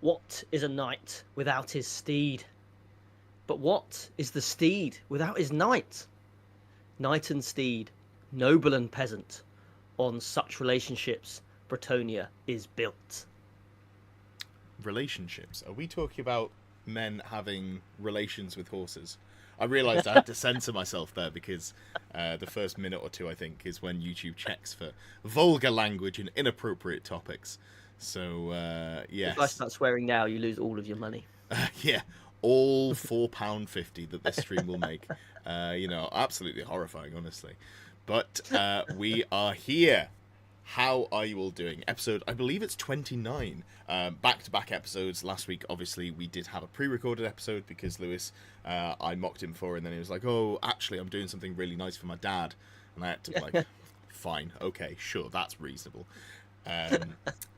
What is a knight without his steed? But what is the steed without his knight? Knight and steed, noble and peasant, on such relationships Bretonia is built. Relationships. Are we talking about men having relations with horses? I realised I had to censor myself there because the first minute or two, I think, is when YouTube checks for vulgar language and inappropriate topics. So, yes. If I start swearing now, you lose all of your money. Yeah, all £4.50 that this stream will make. Absolutely horrifying, honestly. But we are here. How are you all doing? Episode, I believe it's 29. Back-to-back episodes. Last week, obviously, we did have a pre-recorded episode because Lewis, I mocked him for, and then he was like, oh, actually, I'm doing something really nice for my dad. And I had to be like, fine, okay, sure, that's reasonable.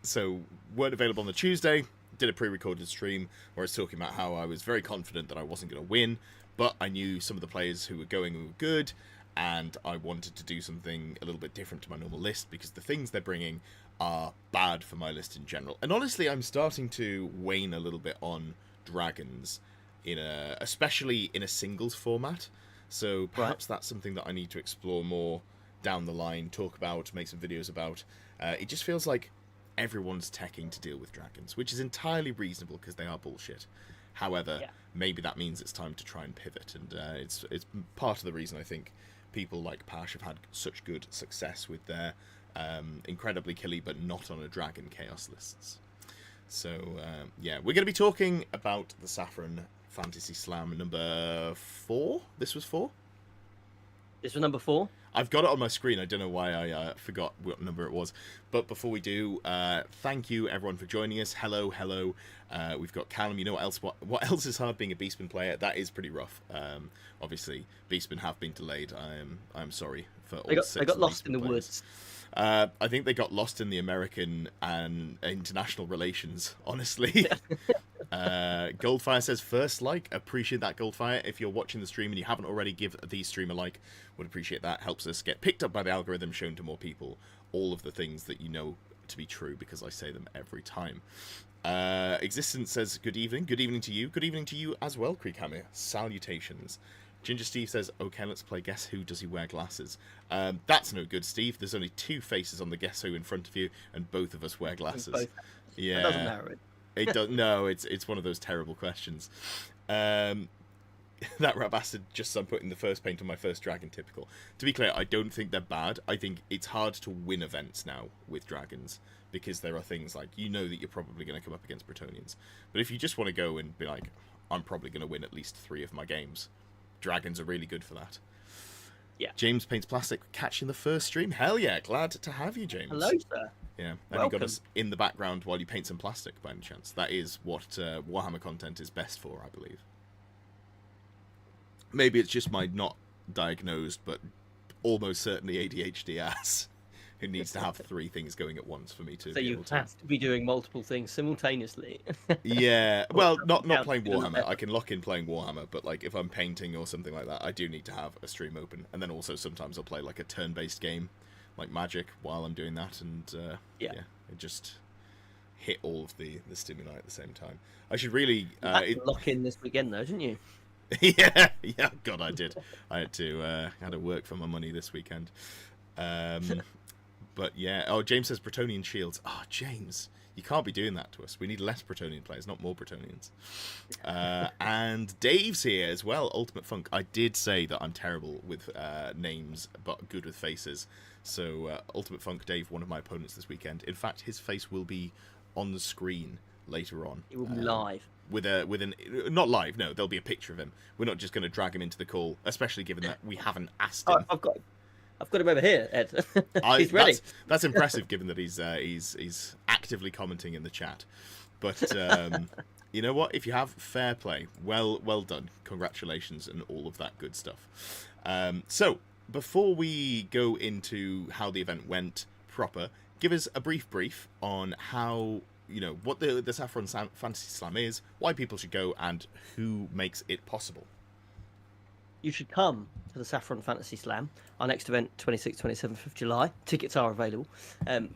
So, weren't available on the Tuesday. Did a pre-recorded stream where I was talking about how I was very confident that I wasn't going to win, but I knew some of the players who were going were good, and I wanted to do something a little bit different to my normal list because the things they're bringing are bad for my list in general. And honestly, I'm starting to wane a little bit on dragons, especially in a singles format. So perhaps that's something that I need to explore more down the line, talk about, make some videos about. It just feels like everyone's teching to deal with dragons, which is entirely reasonable because they are bullshit. However, maybe that means it's time to try and pivot, and it's part of the reason I think people like Pash have had such good success with their incredibly killy but not on a dragon chaos lists. So we're going to be talking about the Saffron Fantasy Slam number 4. This was 4? This was number 4. I've got it on my screen. I don't know why I forgot what number it was. But before we do, thank you everyone for joining us. Hello. We've got Callum. You know what else is hard being a Beastman player? That is pretty rough. Obviously, Beastmen have been delayed. I'm sorry for all They got lost in the woods. I think they got lost in the American and international relations, honestly. Goldfire says, first like, appreciate that, Goldfire. If you're watching the stream and you haven't already, give the stream a like. Would appreciate that. Helps us get picked up by the algorithm, shown to more people. All of the things that you know to be true because I say them every time. Existence says, good evening. Good evening to you. Good evening to you as well, Creekhammer. Salutations. Ginger Steve says, okay, let's play Guess Who. Does he wear glasses? That's no good, Steve. There's only 2 faces on the Guess Who in front of you, and both of us wear glasses. Yeah. That doesn't narrow it. It does. No, it's one of those terrible questions. That rat bastard just I'm putting the first paint on my first dragon, typical. To be clear, I don't think they're bad. I think it's hard to win events now with dragons because there are things like, you know that you're probably going to come up against Bretonians. But if you just want to go and be like, I'm probably going to win at least 3 of my games, dragons are really good for that. Yeah. James Paints Plastic catching the first stream. Hell yeah, glad to have you, James. Hello, sir. Yeah, and you got us in the background while you paint some plastic by any chance. That is what Warhammer content is best for, I believe. Maybe it's just my not diagnosed, but almost certainly ADHD ass who needs to have 3 things going at once for me to. So you have to be doing multiple things simultaneously. Yeah, well, not playing Warhammer. I can lock in playing Warhammer, but like if I'm painting or something like that, I do need to have a stream open, and then also sometimes I'll play like a turn-based game, like Magic, while I'm doing that, and it just hit all of the stimuli at the same time. I should really lock in this weekend though, didn't you? yeah, God, I did. I had to work for my money this weekend. But yeah, James says Bretonian shields. James, you can't be doing that to us. We need less Bretonian players, not more Bretonians. And Dave's here as well, Ultimate Funk. I did say that I'm terrible with names, but good with faces. So Ultimate Funk Dave, one of my opponents this weekend. In fact, his face will be on the screen later on. It will be live. Not live, no, there'll be a picture of him. We're not just going to drag him into the call, especially given that we haven't asked him. I've got him over here, Ed. He's ready. That's impressive, given that he's actively commenting in the chat. But you know what? If you have fair play, well done, congratulations, and all of that good stuff. So before we go into how the event went proper, give us a brief on how. What the Saffron Fantasy Slam is, why people should go, and who makes it possible. You should come to the Saffron Fantasy Slam, our next event, 26th, 27th of July. Tickets are available,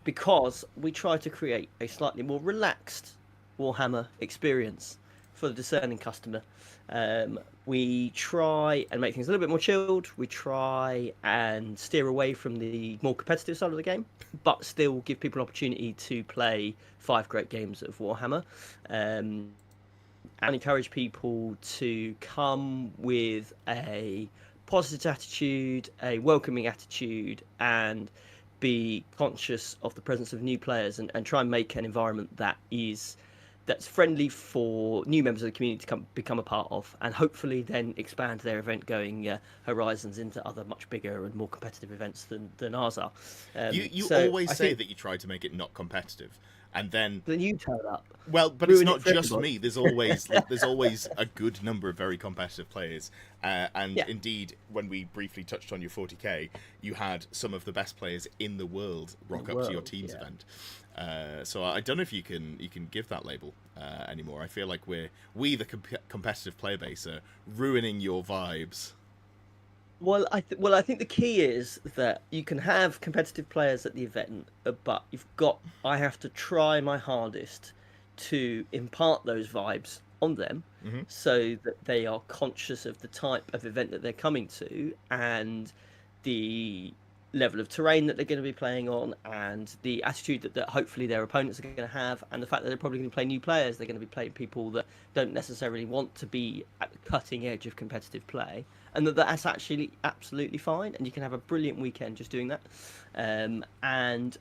because we try to create a slightly more relaxed Warhammer experience for the discerning customer. We try and make things a little bit more chilled. We try and steer away from the more competitive side of the game, but still give people an opportunity to play 5 great games of Warhammer. And encourage people to come with a positive attitude, a welcoming attitude, and be conscious of the presence of new players, and try and make an environment that's friendly for new members of the community to become a part of, and hopefully then expand their event going horizons into other much bigger and more competitive events than ours are. You so always I say think that you try to make it not competitive, and then you turn up. well, but it's Ruin it not for just everybody. me. There's always a good number of very competitive players, and Yeah. indeed, when we briefly touched on your 40k, you had some of the best players in the world rock up to your team's yeah. event. So I don't know if you can give that label anymore. I feel like we the competitive player base are ruining your vibes. Well, I think the key is that you can have competitive players at the event, but I have to try my hardest to impart those vibes on them, Hmm. so that they are conscious of the type of event that they're coming to, and the level of terrain that they're going to be playing on, and the attitude that hopefully their opponents are going to have, and the fact that they're probably going to play new players. They're going to be playing people that don't necessarily want to be at the cutting edge of competitive play, and that's actually absolutely fine, and you can have a brilliant weekend just doing that. And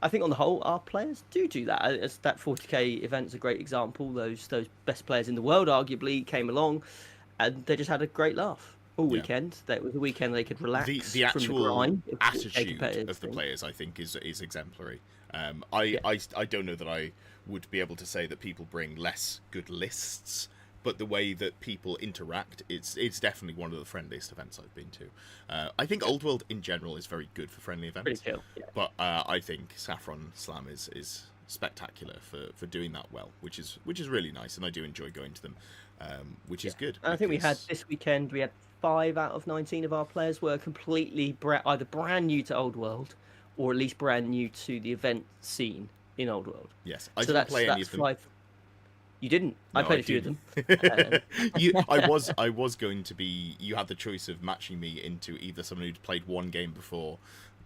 I think on the whole, our players do that. That 40k event's a great example. Those best players in the world arguably came along, and they just had a great laugh all Yeah. weekend. That was a weekend they could relax The from the actual grind of 40K attitude competitive of the thing. players, I think, is exemplary. Yeah. I don't know that I would be able to say that people bring less good lists, but the way that people interact, it's definitely one of the friendliest events I've been to. I think Old World in general is very good for friendly Pretty events, chill. Yeah. but I think Saffron Slam is spectacular for doing that well, which is really nice, and I do enjoy going to them, which is good. And I think we had because- this weekend. We had 5 out of 19 of our players were completely either brand new to Old World, or at least brand new to the event scene in Old World. Yes, I So didn't play any that's of them. 5. You didn't. I No, played I a few of didn't. them. I was going to be. You had the choice of matching me into either someone who'd played one game before,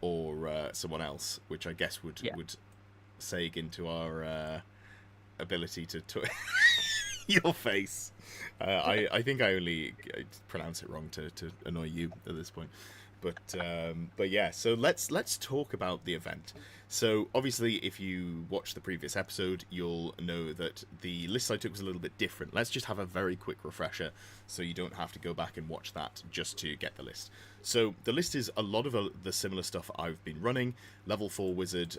or someone else, which I guess would Yeah. sag into our ability to your face. I think I only pronounce it wrong to annoy you at this point. But yeah, so let's talk about the event. So obviously, if you watched the previous episode, you'll know that the list I took was a little bit different. Let's just have a very quick refresher, so you don't have to go back and watch that just to get the list. So the list is a lot of the similar stuff I've been running. Level 4 wizard,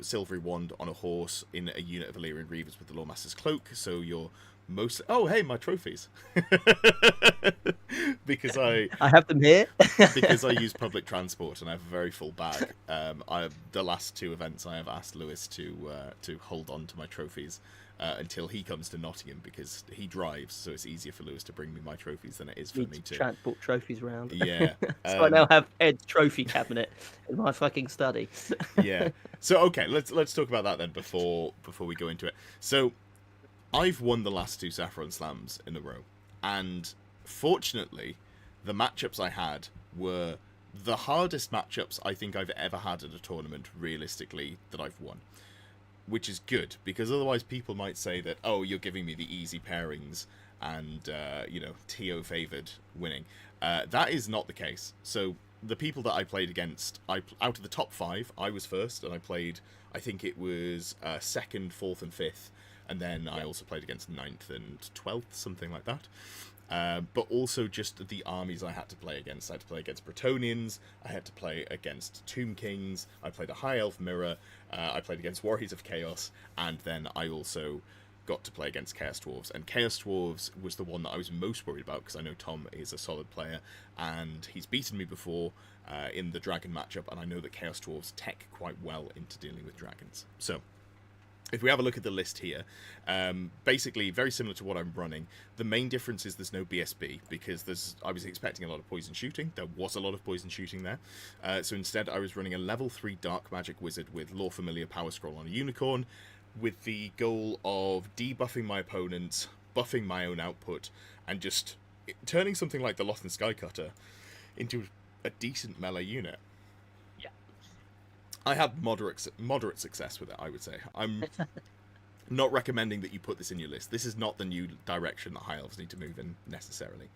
silvery wand on a horse in a unit of Illyrian Reavers with the Lawmaster's cloak. So you're most... Oh, hey, my trophies. because I have them here. because I use public transport and I have a very full bag. The last 2 events I have asked Lewis to hold on to my trophies until he comes to Nottingham, because he drives, so it's easier for Lewis to bring me my trophies than it is for Need me to to. transport trophies around. Yeah. So I now have Ed's trophy cabinet in my fucking study. Yeah. So okay, let's talk about that then before we go into it. So I've won the last 2 Saffron Slams in a row, and fortunately, the matchups I had were the hardest matchups I think I've ever had at a tournament, realistically, that I've won. Which is good, because otherwise people might say that, oh, you're giving me the easy pairings and, TO favoured winning. That is not the case. So the people that I played against, out of the top 5, I was first, and I played, I think it was 2nd, 4th, and 5th. And then I also played against 9th and 12th, something like that. But also just the armies I had to play against. I had to play against Bretonians, I had to play against Tomb Kings, I played a High Elf Mirror, I played against Warriors of Chaos, and then I also got to play against Chaos Dwarves. And Chaos Dwarves was the one that I was most worried about, because I know Tom is a solid player, and he's beaten me before in the Dragon matchup, and I know that Chaos Dwarves tech quite well into dealing with dragons. So if we have a look at the list here, basically very similar to what I'm running. The main difference is there's no BSB, because I was expecting a lot of poison shooting. There was a lot of poison shooting there. So instead I was running a level 3 dark magic wizard with Lore Familiar Power Scroll on a unicorn, with the goal of debuffing my opponents, buffing my own output, and just turning something like the Lothan Skycutter into a decent melee unit. Yeah. I had moderate success with it, I would say. I'm not recommending that you put this in your list. This is not the new direction that High Elves need to move in, necessarily.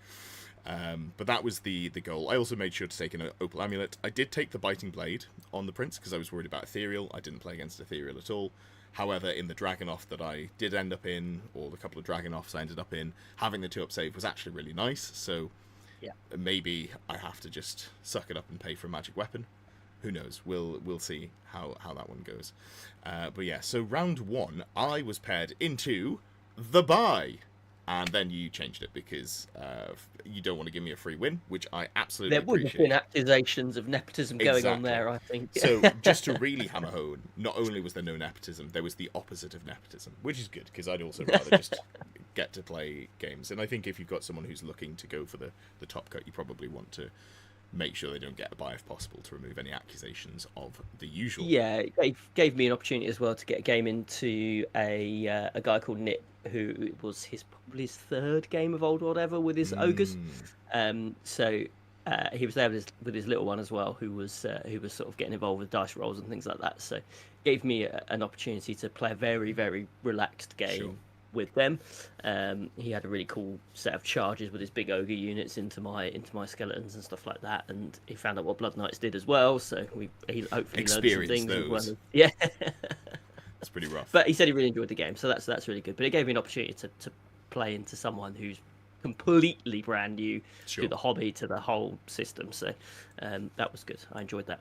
But that was the goal. I also made sure to take an Opal Amulet. I did take the Biting Blade on the Prince, because I was worried about Ethereal. I didn't play against Ethereal at all. However, in the Dragonoff that I did end up in, or the couple of Dragonoffs I ended up in, having the 2-up save was actually really nice, so Yeah. maybe I have to just suck it up and pay for a magic weapon. Who knows? We'll see how that one goes. But yeah, so round 1, I was paired into the Buy. And then you changed it because you don't want to give me a free win, which I absolutely There would have appreciate. been accusations of nepotism going on Exactly. there, I think. So just to really hammer home, not only was there no nepotism, there was the opposite of nepotism, which is good because I'd also rather just get to play games. And I think if you've got someone who's looking to go for the top cut, you probably want to make sure they don't get a buy if possible to remove any accusations of the usual. Yeah, it gave me an opportunity as well to get a game into a guy called Nip, who was probably his 3rd game of Old World ever with his ogres. So he was there with his little one as well, who was sort of getting involved with dice rolls and things like that. So gave me an opportunity to play a very, very relaxed game. Sure. With them. He had a really cool set of charges with his big ogre units into my skeletons and stuff like that, and he found out what Blood Knights did as well, so he hopefully learned some things as well. Yeah. It's pretty rough. But he said he really enjoyed the game, so that's really good. But it gave me an opportunity to play into someone who's completely brand new to the hobby, to the whole system. So that was good. I enjoyed that.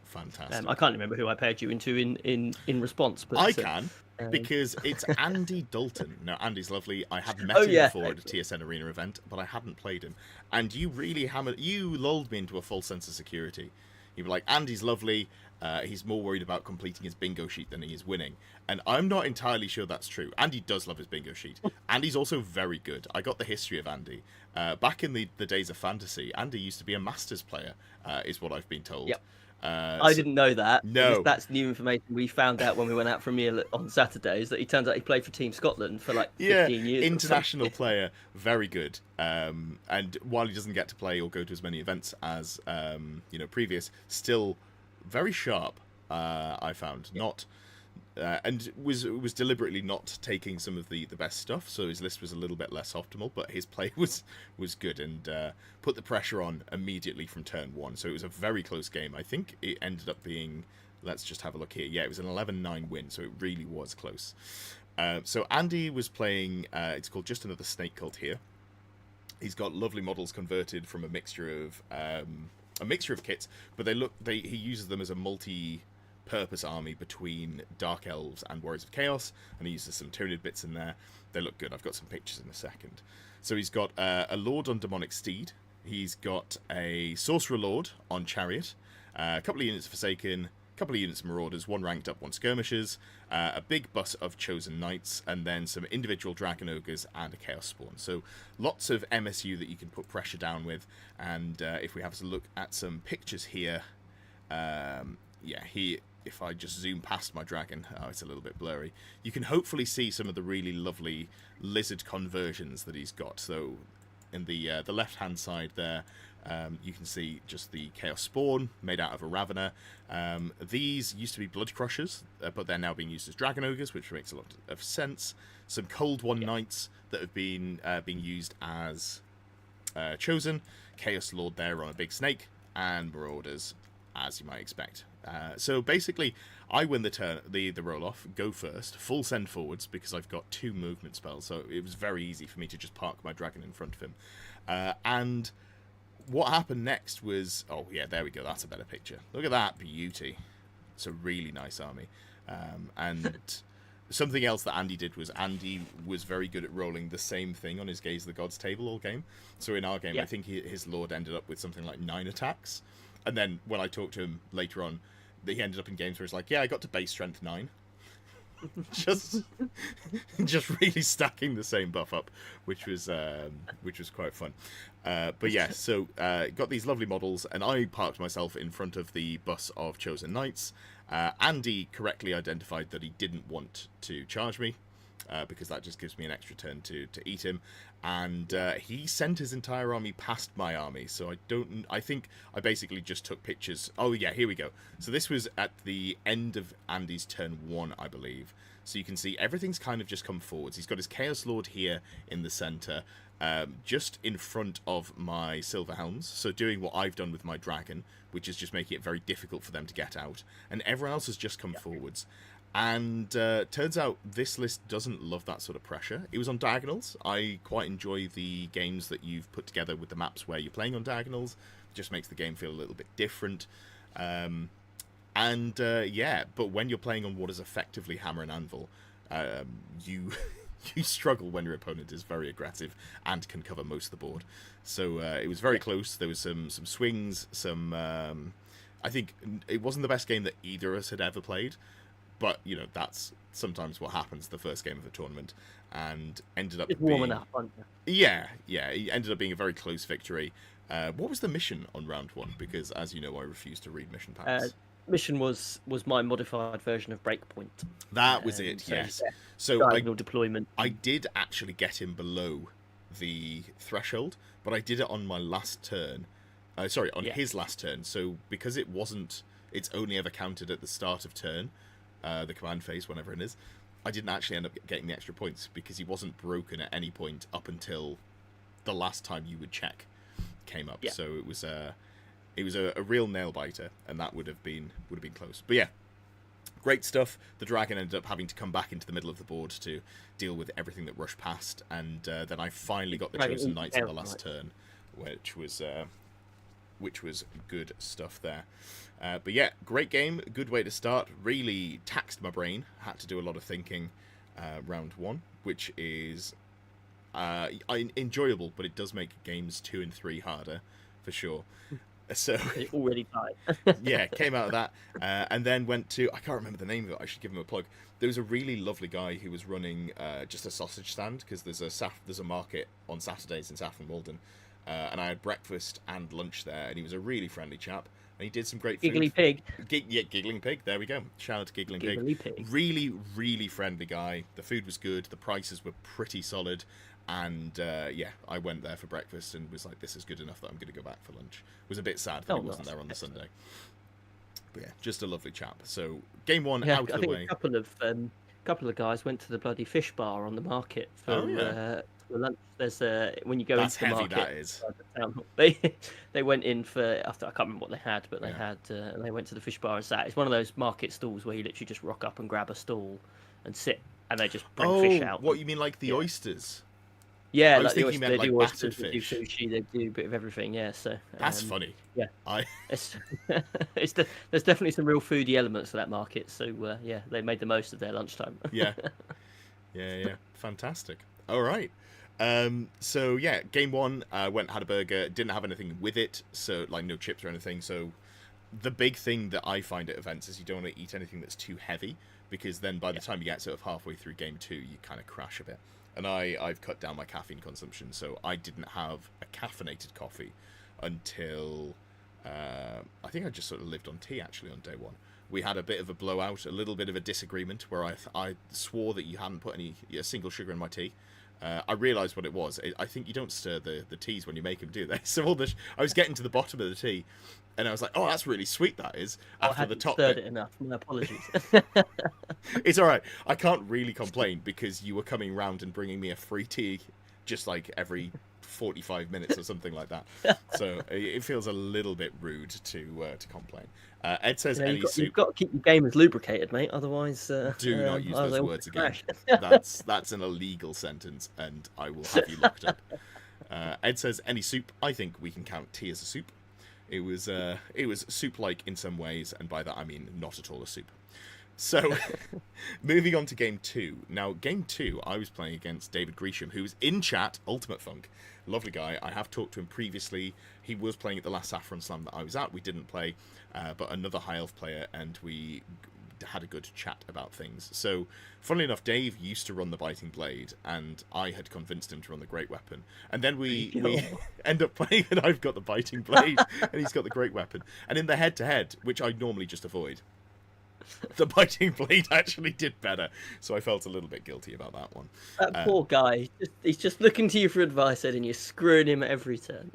Fantastic. I can't remember who I paired you into in response, but I can. Because it's Andy Dalton. Now, Andy's lovely. I have met him before at a TSN Arena event, but I hadn't played him. And you really you lulled me into a false sense of security. You were like, Andy's lovely. He's more worried about completing his bingo sheet than he is winning. And I'm not entirely sure that's true. Andy does love his bingo sheet. Andy's also very good. I got the history of Andy. Back in the days of fantasy, Andy used to be a Masters player, is what I've been told. Yep. I didn't know that. No. That's new information we found out when we went out for a meal on Saturdays, that he turns out he played for Team Scotland for like 15 years. International player, very good. And while he doesn't get to play or go to as many events as previous, still very sharp, I found. Not and was deliberately not taking some of the best stuff, so his list was a little bit less optimal, but his play was good and put the pressure on immediately from turn 1. So it was a very close game. I think it ended up being, let's just have a look here. Yeah, it was an 11-9 win, so it really was close. So Andy was playing, it's called Just Another Snake Cult here. He's got lovely models converted from a mixture of kits, but he uses them as a multi-purpose army between Dark Elves and Warriors of Chaos, and he uses some Tyranid bits in there. They look good. I've got some pictures in a second. So he's got a Lord on Demonic Steed. He's got a Sorcerer Lord on Chariot, a couple of units Forsaken, a couple of units Marauders, 1 ranked up, 1 Skirmishers, a big bus of Chosen Knights, and then some individual Dragon Ogres and a Chaos Spawn. So lots of MSU that you can put pressure down with. And if we have a look at some pictures here, if I just zoom past my dragon, it's a little bit blurry. You can hopefully see some of the really lovely lizard conversions that he's got. So in the left-hand side there, you can see just the Chaos Spawn made out of a Ravener. These used to be Blood Crushers, but they're now being used as Dragon Ogres, which makes a lot of sense. Some Cold One Knights that have been being used as Chosen. Chaos Lord there on a big snake, and Marauders, as you might expect. So basically, I win the turn, the roll off, go first, full send forwards because I've got 2 movement spells, so it was very easy for me to just park my dragon in front of him. And what happened next was, oh yeah, there we go, that's a better picture. Look at that beauty. It's a really nice army. And something else that Andy did was Andy was very good at rolling the same thing on his Gaze of the Gods table all game. So in our game, I think his Lord ended up with something like 9 attacks. And then when I talked to him later on, he ended up in games where he's like, yeah, I got to base strength 9. just really stacking the same buff up, which was quite fun. But yeah, so got these lovely models, and I parked myself in front of the bus of Chosen Knights, Andy correctly identified that he didn't want to charge me, because that just gives me an extra turn to eat him. And he sent his entire army past my army, so I think I basically just took pictures. Oh yeah, here we go. So this was at the end of Andy's turn 1, I believe. So you can see everything's kind of just come forwards. He's got his Chaos Lord here in the center, just in front of my Silver Helms, so doing what I've done with my Dragon, which is just making it very difficult for them to get out. And everyone else has just come forwards. And turns out this list doesn't love that sort of pressure. It was on diagonals. I quite enjoy the games that you've put together with the maps where you're playing on diagonals. It just makes the game feel a little bit different. Yeah, but when you're playing on what is effectively Hammer and Anvil, you you struggle when your opponent is very aggressive and can cover most of the board. So it was very close. There was some swings, I think it wasn't the best game that either of us had ever played. But, you know, that's sometimes what happens the first game of a tournament, and ended up warming up, aren't you? Yeah, it ended up being a very close victory. What was the mission on round 1? Because, as you know, I refuse to read mission packs. Mission was my modified version of Breakpoint. That was it, so, yes. Yeah, So diagonal deployment. I did actually get him below the threshold, but I did it on my last turn. His last turn. So because it's only ever counted at the start of turn, the command phase, whenever it is, I didn't actually end up getting the extra points because he wasn't broken at any point up until the last time you would check came up. Yeah. So it was a real nail biter, and that would have been close. But yeah, great stuff. The Dragon ended up having to come back into the middle of the board to deal with everything that rushed past, and then I finally got the Chosen Knights on the last turn, which was good stuff there. But yeah, great game, good way to start. Really taxed my brain. Had to do a lot of thinking round 1, which is enjoyable, but it does make games 2 and 3 harder for sure. So it's already tied. Yeah, came out of that, and then went to, I can't remember the name of it. I should give him a plug. There was a really lovely guy who was running just a sausage stand, because there's a market on Saturdays in Saffron Walden. And I had breakfast and lunch there, and he was a really friendly chap. And he did some great food. Giggly Pig. Giggling Pig. There we go. Shout out to Giggling Pig. Really, really friendly guy. The food was good. The prices were pretty solid. And I went there for breakfast and was like, this is good enough that I'm going to go back for lunch. Was a bit sad that he wasn't there on the Sunday. But yeah, just a lovely chap. So game 1 out of the way. I think a couple of guys went to the bloody fish bar on the market for lunch. There's when you go into the market. That is. They went in for, after I can't remember what they had, but they went to the fish bar and sat. It's one of those market stalls where you literally just rock up and grab a stall and sit, and they just bring fish out. What you mean, like the oysters? Yeah, I was thinking they do battered oysters, they do sushi, they do a bit of everything. Yeah, so that's funny. Yeah, there's definitely some real foodie elements to that market. So they made the most of their lunchtime. yeah, fantastic. All right. So yeah, game 1, went, had a burger, didn't have anything with it, so like no chips or anything. So the big thing that I find at events is you don't want to eat anything that's too heavy, because then by the time you get sort of halfway through game 2, you kind of crash a bit. And I've cut down my caffeine consumption, so I didn't have a caffeinated coffee until I think I just sort of lived on tea actually on day 1. We had a bit of a blowout, a little bit of a disagreement where I swore that you hadn't put a single sugar in my tea. I realised what it was. I think you don't stir the teas when you make them, do they? So I was getting to the bottom of the tea, and I was like, "Oh, that's really sweet." That is after the top stirred bit. it enough. My apologies. It's all right. I can't really complain because you were coming round and bringing me a free tea, just like every 45 minutes or something like that. So it feels a little bit rude to complain. Ed says you've got to keep your gamers lubricated, mate. Otherwise, do not use those words again. That's an illegal sentence, and I will have you locked up. Ed says any soup. I think we can count tea as a soup. It was soup-like in some ways, and by that I mean not at all a soup. So, moving on to game 2. Now, game 2, I was playing against David Gresham, who's in chat, Ultimate Funk. Lovely guy. I have talked to him previously. He was playing at the last Saffron Slam that I was at. We didn't play, but another high elf player, and we had a good chat about things. So, funnily enough, Dave used to run the Biting Blade, and I had convinced him to run the Great Weapon. And then we end up playing, and I've got the Biting Blade, and he's got the Great Weapon. And in the head-to-head, which I normally just avoid, The biting blade actually did better, so I felt a little bit guilty about that one. That poor guy. He's just looking to you for advice, Ed, and you're screwing him at every turn.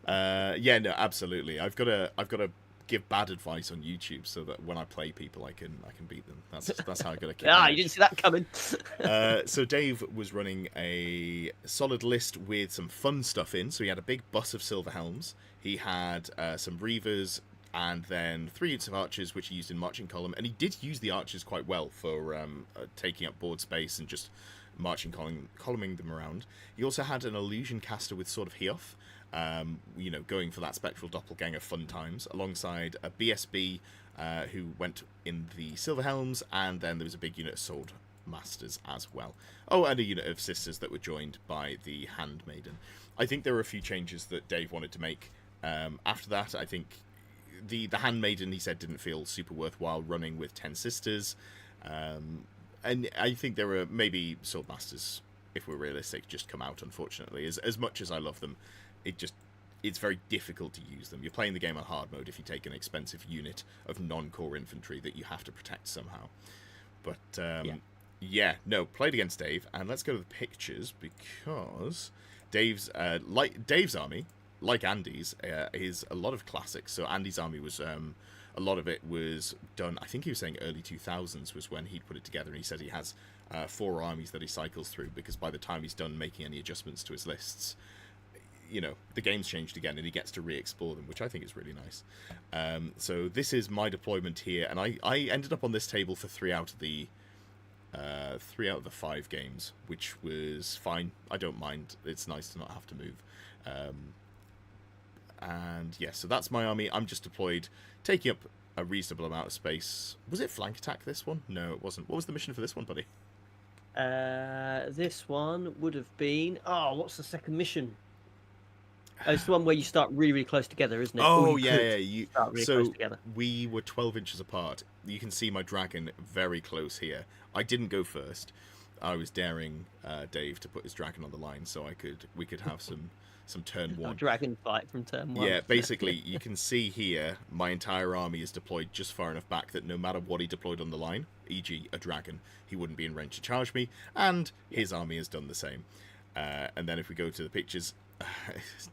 Yeah, no, absolutely. I've got to give bad advice on YouTube so that when I play people, I can beat them. That's how I got to keep. Ah, you didn't see that coming. So Dave was running a solid list with some fun stuff in. So he had a big bus of silver helms. He had some reavers, and then 3 units of archers, which he used in marching column. And he did use the archers quite well for taking up board space and just marching columning them around. He also had an illusion caster with Sword of Heoth, going for that spectral doppelganger fun times, alongside a BSB who went in the silver helms, and then there was a big unit of sword masters as well. Oh, and a unit of sisters that were joined by the handmaiden. I think there were a few changes that Dave wanted to make. After that, I think the handmaiden, he said, didn't feel super worthwhile running with 10 sisters, and I think there were maybe sword masters, if we're realistic, just come out, unfortunately. As much as I love them, it's very difficult to use them. You're playing the game on hard mode if you take an expensive unit of non-core infantry that you have to protect somehow. But played against Dave, and let's go to the pictures, because Dave's army, like Andy's, is a lot of classics. So Andy's army was a lot of it was done, I think he was saying early 2000s was when he'd put it together, and he said he has 4 armies that he cycles through, because by the time he's done making any adjustments to his lists, the game's changed again, and he gets to re-explore them, which I think is really nice. So this is my deployment here, and I ended up on this table for 3 out of the 5 games, which was fine. I don't mind. It's nice to not have to move. And yeah, so that's my army. I'm just deployed, taking up a reasonable amount of space. Was it flank attack, this one? No, it wasn't. What was the mission for this one, buddy? This one would have been... Oh, what's the second mission? Oh, it's the one where you start really, really close together, isn't it? Oh, yeah. You start really close together. We were 12 inches apart. You can see my dragon very close here. I didn't go first. I was daring Dave to put his dragon on the line so we could have some turn 1. Dragon fight from turn 1. Yeah, basically, you can see here, my entire army is deployed just far enough back that no matter what he deployed on the line, e.g. a dragon, he wouldn't be in range to charge me, and his army has done the same. And then if we go to the pictures,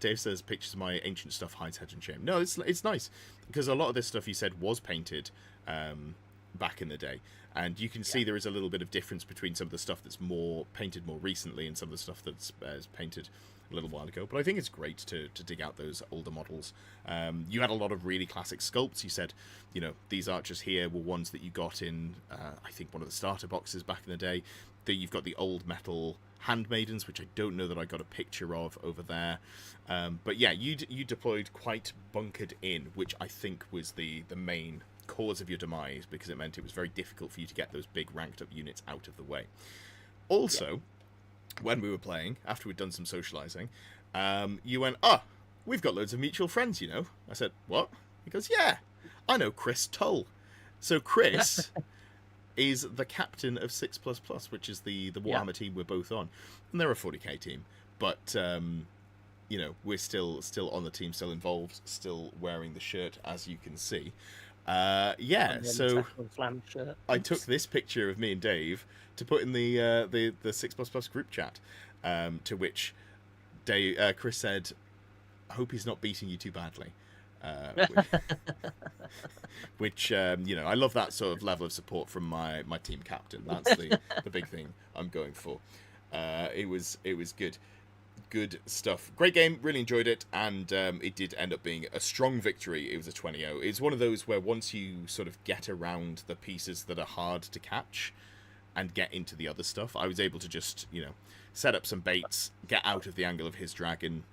Dave says pictures of my ancient stuff hides head and shame. No, it's nice, because a lot of this stuff he said was painted back in the day, and you can see there is a little bit of difference between some of the stuff that's painted more recently and some of the stuff that's painted a little while ago. But I think it's great to dig out those older models. You had a lot of really classic sculpts. You said, these archers here were ones that you got in, I think, one of the starter boxes back in the day. That you've got the old metal handmaidens, which I don't know that I got a picture of over there. But yeah, you deployed quite bunkered in, which I think was the main cause of your demise, because it meant it was very difficult for you to get those big ranked up units out of the way. Also, when we were playing, after we'd done some socializing, you went, we've got loads of mutual friends, I said, what? He goes, yeah, I know Chris Tull. So Chris is the captain of 6++, which is the Warhammer team we're both on. And they're a 40k team. But, we're still on the team, still involved, still wearing the shirt, as you can see. So I took this picture of me and Dave to put in the 6++ group chat, to which Chris said, I hope he's not beating you too badly. Which I love that sort of level of support from my team captain. That's the big thing I'm going for. It was good stuff. Great game, really enjoyed it, and it did end up being a strong victory. It was a 20-0. It's one of those where once you sort of get around the pieces that are hard to catch and get into the other stuff, I was able to just set up some baits, get out of the angle of his dragon,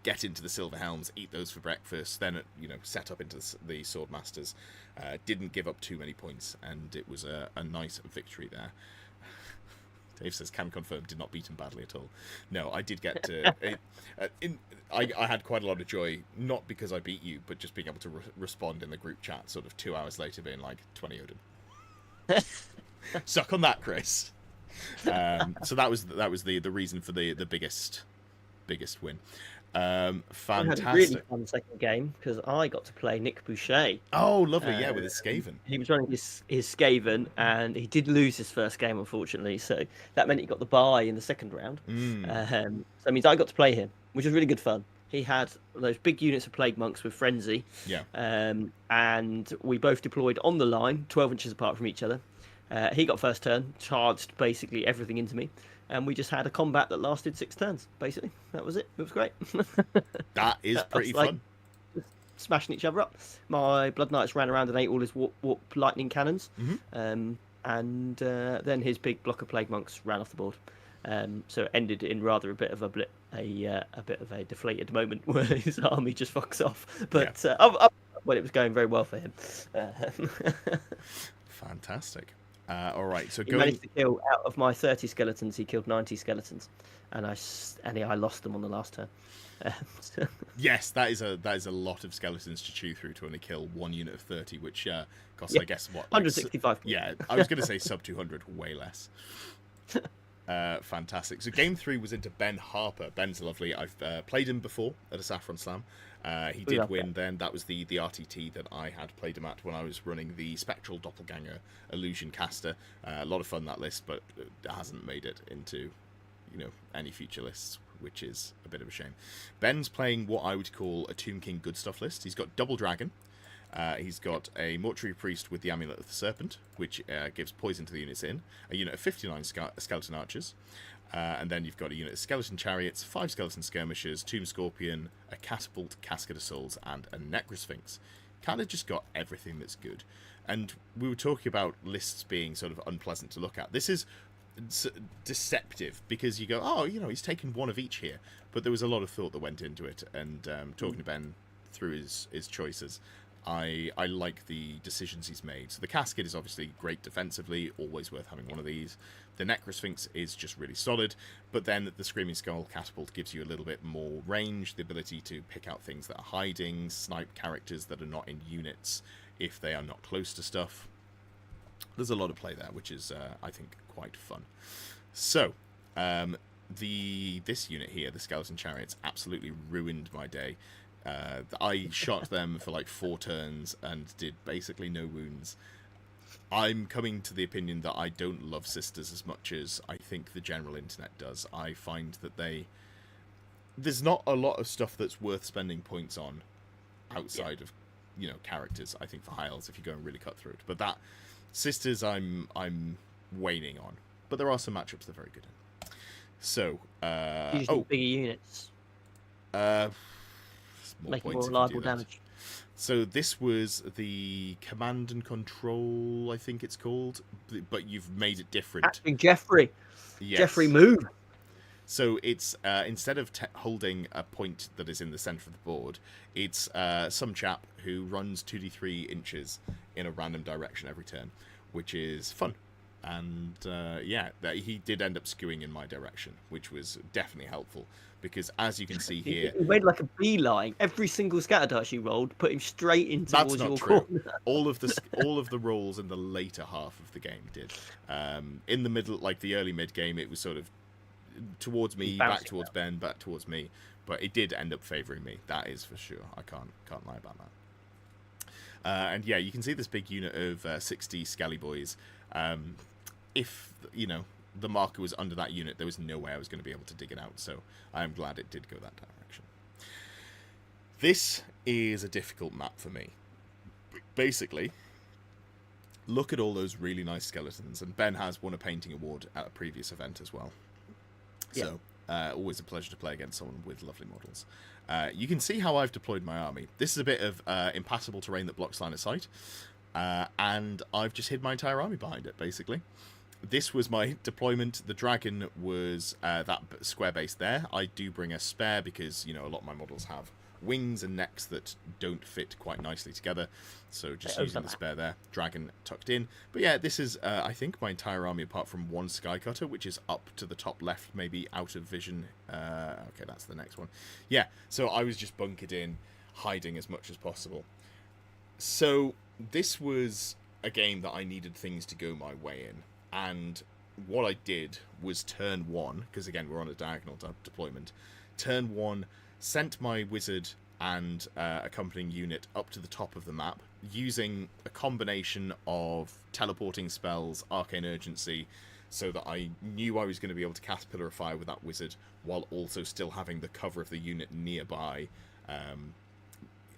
get into the silver helms, eat those for breakfast, then set up into the sword masters. Didn't give up too many points, and it was a nice victory there. Dave says, can confirm, did not beat him badly at all. No, I did get to... I had quite a lot of joy, not because I beat you, but just being able to respond in the group chat sort of 2 hours later, being like, 20 Odin. Suck on that, Chris. So that was the reason for the biggest win. We had a really Fantastic. fun second game because I got to play Nick Boucher. Oh, lovely. Yeah, Uh, with his Skaven. he was running his Skaven, and he did lose his first game, unfortunately. So that meant he got the bye in the second round. Mm, So that means I got to play him, which was really good fun. He had those big units of Plague Monks with Frenzy, yeah. and we both deployed on the line, 12 inches apart from each other. He got first turn, charged basically everything into me, and we just had a combat that lasted 6 turns. Basically, that was it. It was great. That is I pretty was like fun. smashing each other up. My Blood Knights ran around and ate all his warp lightning cannons, Hmm. and then his big block of Plague Monks ran off the board. So it ended in rather a bit of a bit of a deflated moment where his army just fucks off. But well, it was going very well for him. Fantastic. All right, so He going. managed to kill out of my 30 skeletons. He killed 90 skeletons, and I lost them on the last turn. So- Yes, that is a lot of skeletons to chew through to only kill one unit of 30, which costs, Yeah. I guess, what? 165. Yeah, I was going to say sub 200, way less. Fantastic. So game 3 was into Ben Harper. Ben's lovely. I've played him before at a Saffron Slam. He did love win then. That was the RTT that I had played him at when I was running the Spectral Doppelganger Illusion Caster. A lot of fun, that list, but it hasn't made it into, any future lists, which is a bit of a shame. Ben's playing what I would call a Tomb King good stuff list. He's got Double Dragon. He's got a Mortuary Priest with the Amulet of the Serpent, which gives poison to the units in. A unit of 59 Skeleton Archers. And then you've got a unit of Skeleton Chariots, 5 Skeleton Skirmishers, Tomb Scorpion, a Catapult, Casket of Souls, and a Necrosphinx. Kind of just got everything that's good. And we were talking about lists being sort of unpleasant to look at. This is deceptive because you go, oh, he's taken one of each here. But there was a lot of thought that went into it. And talking to Ben through his choices, I like the decisions he's made. So the Casket is obviously great defensively, always worth having one of these. The Necrosphinx is just really solid, but then the Screaming Skull Catapult gives you a little bit more range, the ability to pick out things that are hiding, snipe characters that are not in units if they are not close to stuff. There's a lot of play there, which is, I think, quite fun. So, this unit here, the Skeleton Chariots, absolutely ruined my day. I shot them for like 4 turns and did basically no wounds. I'm coming to the opinion that I don't love Sisters as much as I think the general internet does. I find that there's not a lot of stuff that's worth spending points on outside of characters. I think for high elves, if you're going really cut through it, but that Sisters I'm waning on. But there are some matchups that are very good in. So Usually bigger units, more making points more if you reliable do that. damage. So this was the Command and Control, I think it's called, but you've made it different. Actually, Jeffrey. Yes. Jeffrey, move. So it's instead of holding a point that is in the center of the board, it's some chap who runs 2d3 inches in a random direction every turn, which is fun. And he did end up skewing in my direction, which was definitely helpful. Because as you can see here, He made like a beeline. Every single scatter dice you rolled put him straight in that's towards not your true. corner. all of the rolls in the later half of the game did. In the middle, like the early mid game, it was sort of towards me, back towards Ben, back towards me. But it did end up favouring me. That is for sure. I can't lie about that. And yeah, you can see this big unit of 60 Scally Boys. If the marker was under that unit, there was no way I was going to be able to dig it out. So I am glad it did go that direction. This is a difficult map for me. Basically, look at all those really nice skeletons, and Ben has won a painting award at a previous event as well. So always a pleasure to play against someone with lovely models. You can see how I've deployed my army. This is a bit of impassable terrain that blocks line of sight, and I've just hid my entire army behind it, basically. This was my deployment. The dragon was that square base there. I do bring a spare because, a lot of my models have wings and necks that don't fit quite nicely together. So just using the spare there. Dragon tucked in. But yeah, this is, I think, my entire army apart from one Skycutter, which is up to the top left, maybe out of vision. Okay, that's the next one. Yeah, so I was just bunkered in, hiding as much as possible. So this was a game that I needed things to go my way in. And what I did was turn 1, because again, we're on a diagonal deployment. Turn 1, sent my wizard and accompanying unit up to the top of the map using a combination of teleporting spells, arcane urgency, so that I knew I was going to be able to cast Pillar of Fire with that wizard while also still having the cover of the unit nearby.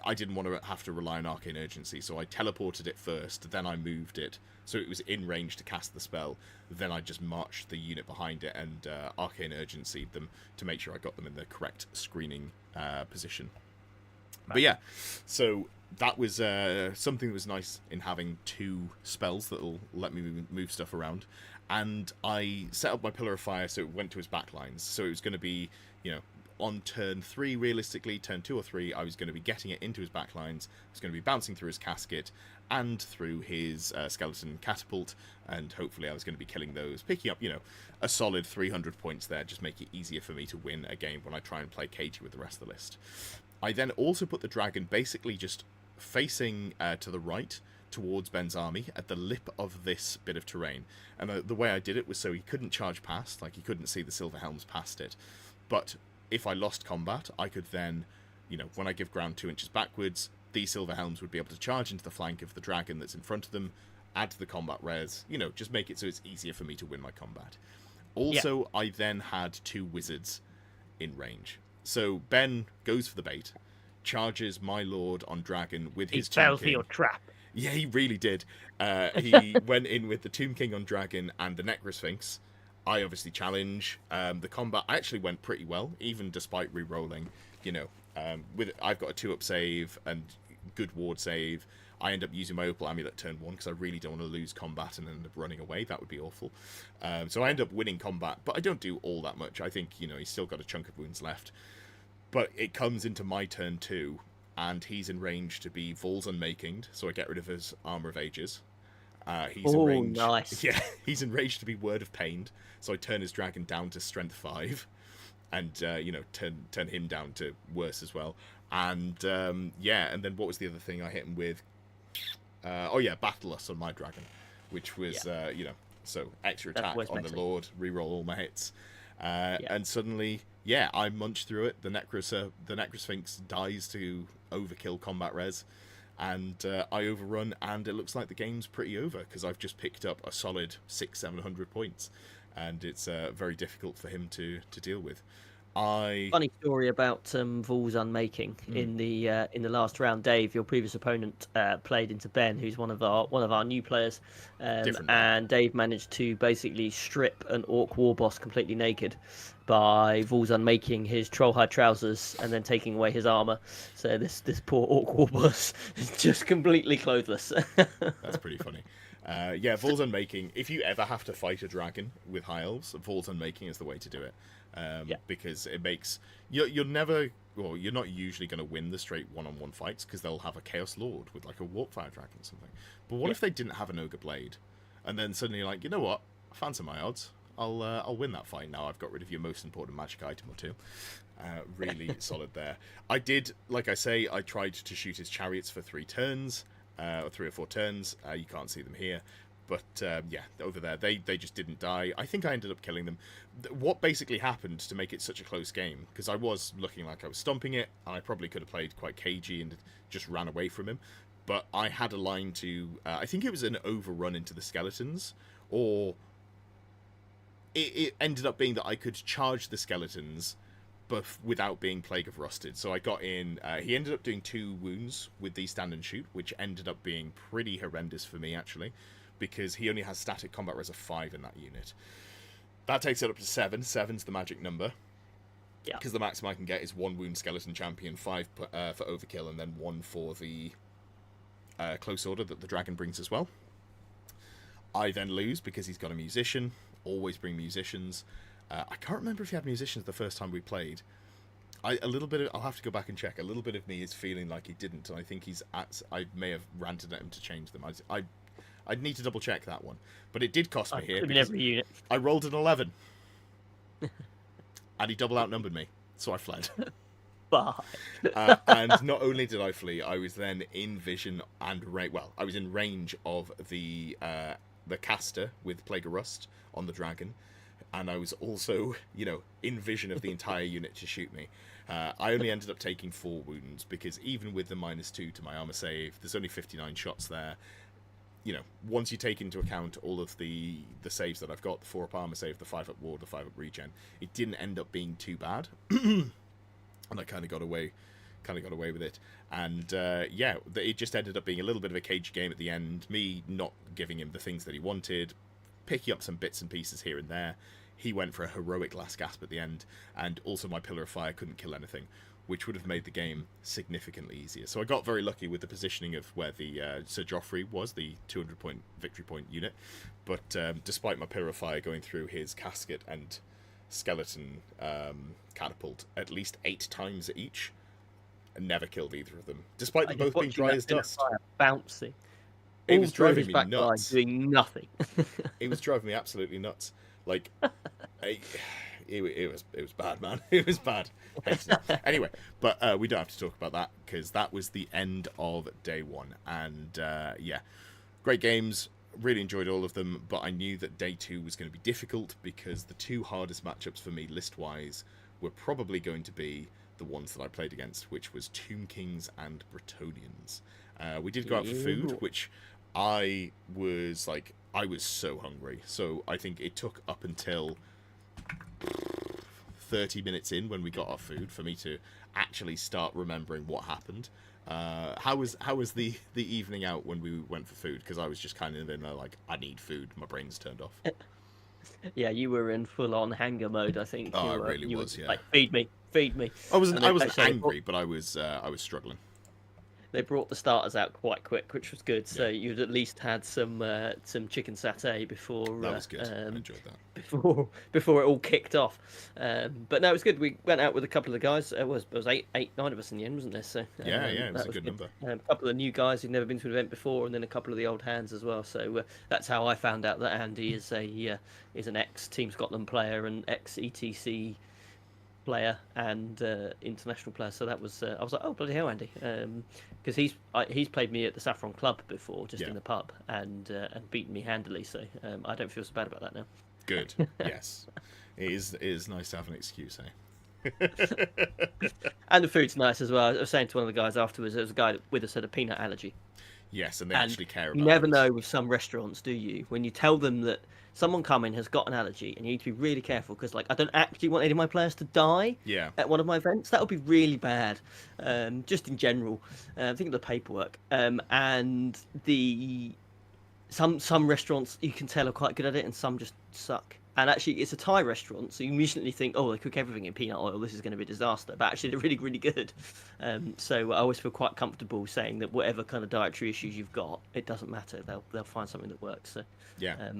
I didn't want to have to rely on arcane urgency, so I teleported it first, then I moved it so it was in range to cast the spell. Then I just marched the unit behind it and arcane urgency'd them to make sure I got them in the correct screening position. But yeah, so that was something that was nice in having two spells that'll let me move stuff around. And I set up my Pillar of Fire so it went to his backlines. So it was going to be, on turn 3, realistically, turn 2 or 3, I was going to be getting it into his backlines. I was going to be bouncing through his casket and through his skeleton catapult. And hopefully I was going to be killing those, picking up, a solid 300 points there, just make it easier for me to win a game when I try and play cagey with the rest of the list. I then also put the dragon basically just facing to the right towards Ben's army at the lip of this bit of terrain. And the way I did it was so he couldn't charge past, like he couldn't see the Silver Helms past it. But if I lost combat, I could then, when I give ground 2 inches backwards, these Silver Helms would be able to charge into the flank of the dragon that's in front of them, add to the combat res, just make it so it's easier for me to win my combat. Also, I then had 2 wizards in range. So Ben goes for the bait, charges my lord on dragon with his Tomb King. He fell for your trap. Yeah, he really did. He went in with the Tomb King on dragon and the Necrosphinx. I obviously challenge. The combat actually went pretty well, even despite re-rolling. I've got a 2-up save and good ward save. I end up using my Opal Amulet turn 1 because I really don't want to lose combat and end up running away. That would be awful. So I end up winning combat, but I don't do all that much. I think, he's still got a chunk of wounds left. But it comes into my turn 2, and he's in range to be Vol's Unmakinged, so I get rid of his Armor of Ages. He's in range. Nice. Yeah, he's in range to be Word of Pained, so I turn his dragon down to Strength 5, and turn him down to worse as well. And and then what was the other thing I hit him with? Battle Lust on my dragon, which was so extra attack on the Lord, reroll all my hits, and suddenly. Yeah, I munch through it. The Necrosphinx dies to overkill combat res, and I overrun, and it looks like the game's pretty over because I've just picked up a solid 600-700 points, and it's very difficult for him to deal with. Funny story about Vol's Unmaking in the last round. Dave, your previous opponent, played into Ben, who's one of our new players, and Dave managed to basically strip an Orc war boss completely naked by Vol's Unmaking his Trollhide trousers and then taking away his armor. So this poor Orc war boss is just completely clothless. That's pretty funny. Vol's Unmaking. If you ever have to fight a dragon with high elves, Vol's Unmaking is the way to do it. Because it makes you're not usually going to win the straight one-on-one fights because they'll have a Chaos Lord with like a Warpfire Dragon or something. But what if they didn't have an Ogre Blade, and then suddenly you're like, you know what, I fancy my odds. I'll win that fight now. I've got rid of your most important magic item or 2. Really solid there. I did, like I say, I tried to shoot his chariots for 3 turns, or 3 or 4 turns. You can't see them here. But, over there, they just didn't die. I think I ended up killing them. What basically happened to make it such a close game, because I was looking like I was stomping it, and I probably could have played quite cagey and just ran away from him, but I had a line to, I think it was an overrun into the skeletons, or it ended up being that I could charge the skeletons, but without being Plague of Rusted. So I got in, he ended up doing 2 wounds with the Stand and Shoot, which ended up being pretty horrendous for me, actually, because he only has static combat res of 5 in that unit. That takes it up to 7. 7's the magic number. Yeah. Because the maximum I can get is 1 wound skeleton champion, 5 for overkill, and then 1 for the close order that the dragon brings as well. I then lose because he's got a musician. Always bring musicians. I can't remember if he had musicians the first time we played. I'll have to go back and check. A little bit of me is feeling like he didn't, and I think I may have ranted at him to change them. I'd need to double check that one, but it did cost me here. Every unit. I rolled an 11, and he double outnumbered me, so I fled. And not only did I flee, I was then in vision and I was in range of the caster with Plague of Rust on the dragon, and I was also in vision of the entire unit to shoot me. I only ended up taking 4 wounds because even with the -2 to my armor save, there's only 59 shots there. You know, once you take into account all of the saves that I've got, the 4-up armor save, the 5-up ward, the 5-up regen, it didn't end up being too bad, and I kind of got away with it. And yeah, it just ended up being a little bit of a cage game at the end. Me not giving him the things that he wanted, picking up some bits and pieces here and there. He went for a heroic last gasp at the end, and also my Pillar of Fire couldn't kill anything, which would have made the game significantly easier. So I got very lucky with the positioning of where the Sir Joffrey was, the 200-point victory point unit. But despite my Pillar of Fire going through his casket and skeleton catapult at least 8 times each, I never killed either of them, despite them both being dry as dust. Bouncing. It was driving me nuts. Doing nothing. It was driving me absolutely nuts. Like, it was bad, man. It was bad. Anyway, but we don't have to talk about that because that was the end of day 1. And yeah, great games. Really enjoyed all of them. But I knew that day 2 was going to be difficult because the 2 hardest matchups for me list-wise were probably going to be the ones that I played against, which was Tomb Kings and Bretonnians. We did go out for food, which I was so hungry. So I think it took up until 30 minutes in when we got our food for me to actually start remembering what happened. How was the evening out when we went for food? Because I was just kind of in like, I need food. My brain's turned off. Yeah, you were in full-on hanger mode, I think. Oh, I really was, yeah. Like, feed me. I wasn't angry, but I was struggling. They brought the starters out quite quick, which was good. So you'd at least had some chicken satay before. That was good. I enjoyed that. Before it all kicked off. But no, it was good. We went out with a couple of the guys. It was 9 of us in the end, wasn't there? So yeah, it was a good number. A couple of new guys who'd never been to an event before, and then a couple of the old hands as well. So that's how I found out that Andy is an ex-Team Scotland player and ex-ETC player and international player. So that was I was like, oh bloody hell, Andy, because he's played me at the Saffron Club before, just in the pub, and beaten me handily. So I don't feel so bad about that now. Good. Yes, it is nice to have an excuse, eh? And the food's nice as well. I was saying to one of the guys afterwards, there was a guy with us had a peanut allergy. Yes, and they actually care about it. You never know with some restaurants, do you? When you tell them that someone coming has got an allergy, and you need to be really careful because, like, I don't actually want any of my players to die at one of my events. That would be really bad, just in general. Think of the paperwork. And some restaurants you can tell are quite good at it, and some just suck. And actually, it's a Thai restaurant, so you immediately think, oh, they cook everything in peanut oil. This is going to be a disaster. But actually, they're really, really good. So I always feel quite comfortable saying that whatever kind of dietary issues you've got, it doesn't matter. They'll find something that works. So yeah.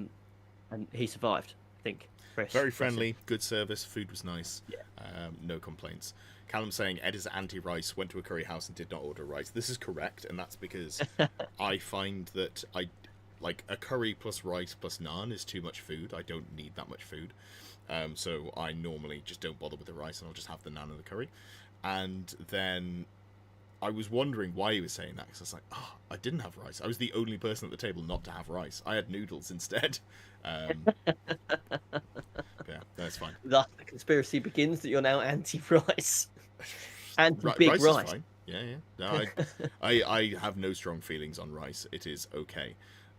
And he survived, I think. Chris, very friendly, good service, food was nice. Yeah. No complaints. Callum saying Ed is anti-rice, went to a curry house and did not order rice. This is correct, and that's because I find that like a curry plus rice plus naan is too much food. I don't need that much food. So I normally just don't bother with the rice and I'll just have the naan and the curry. And then I was wondering why he was saying that, because I was like, oh, I didn't have rice. I was the only person at the table not to have rice. I had noodles instead. Yeah, that's fine. Thus, the conspiracy begins that you're now anti-rice. Anti-big rice. Is fine. Yeah. No, I have no strong feelings on rice. It is okay.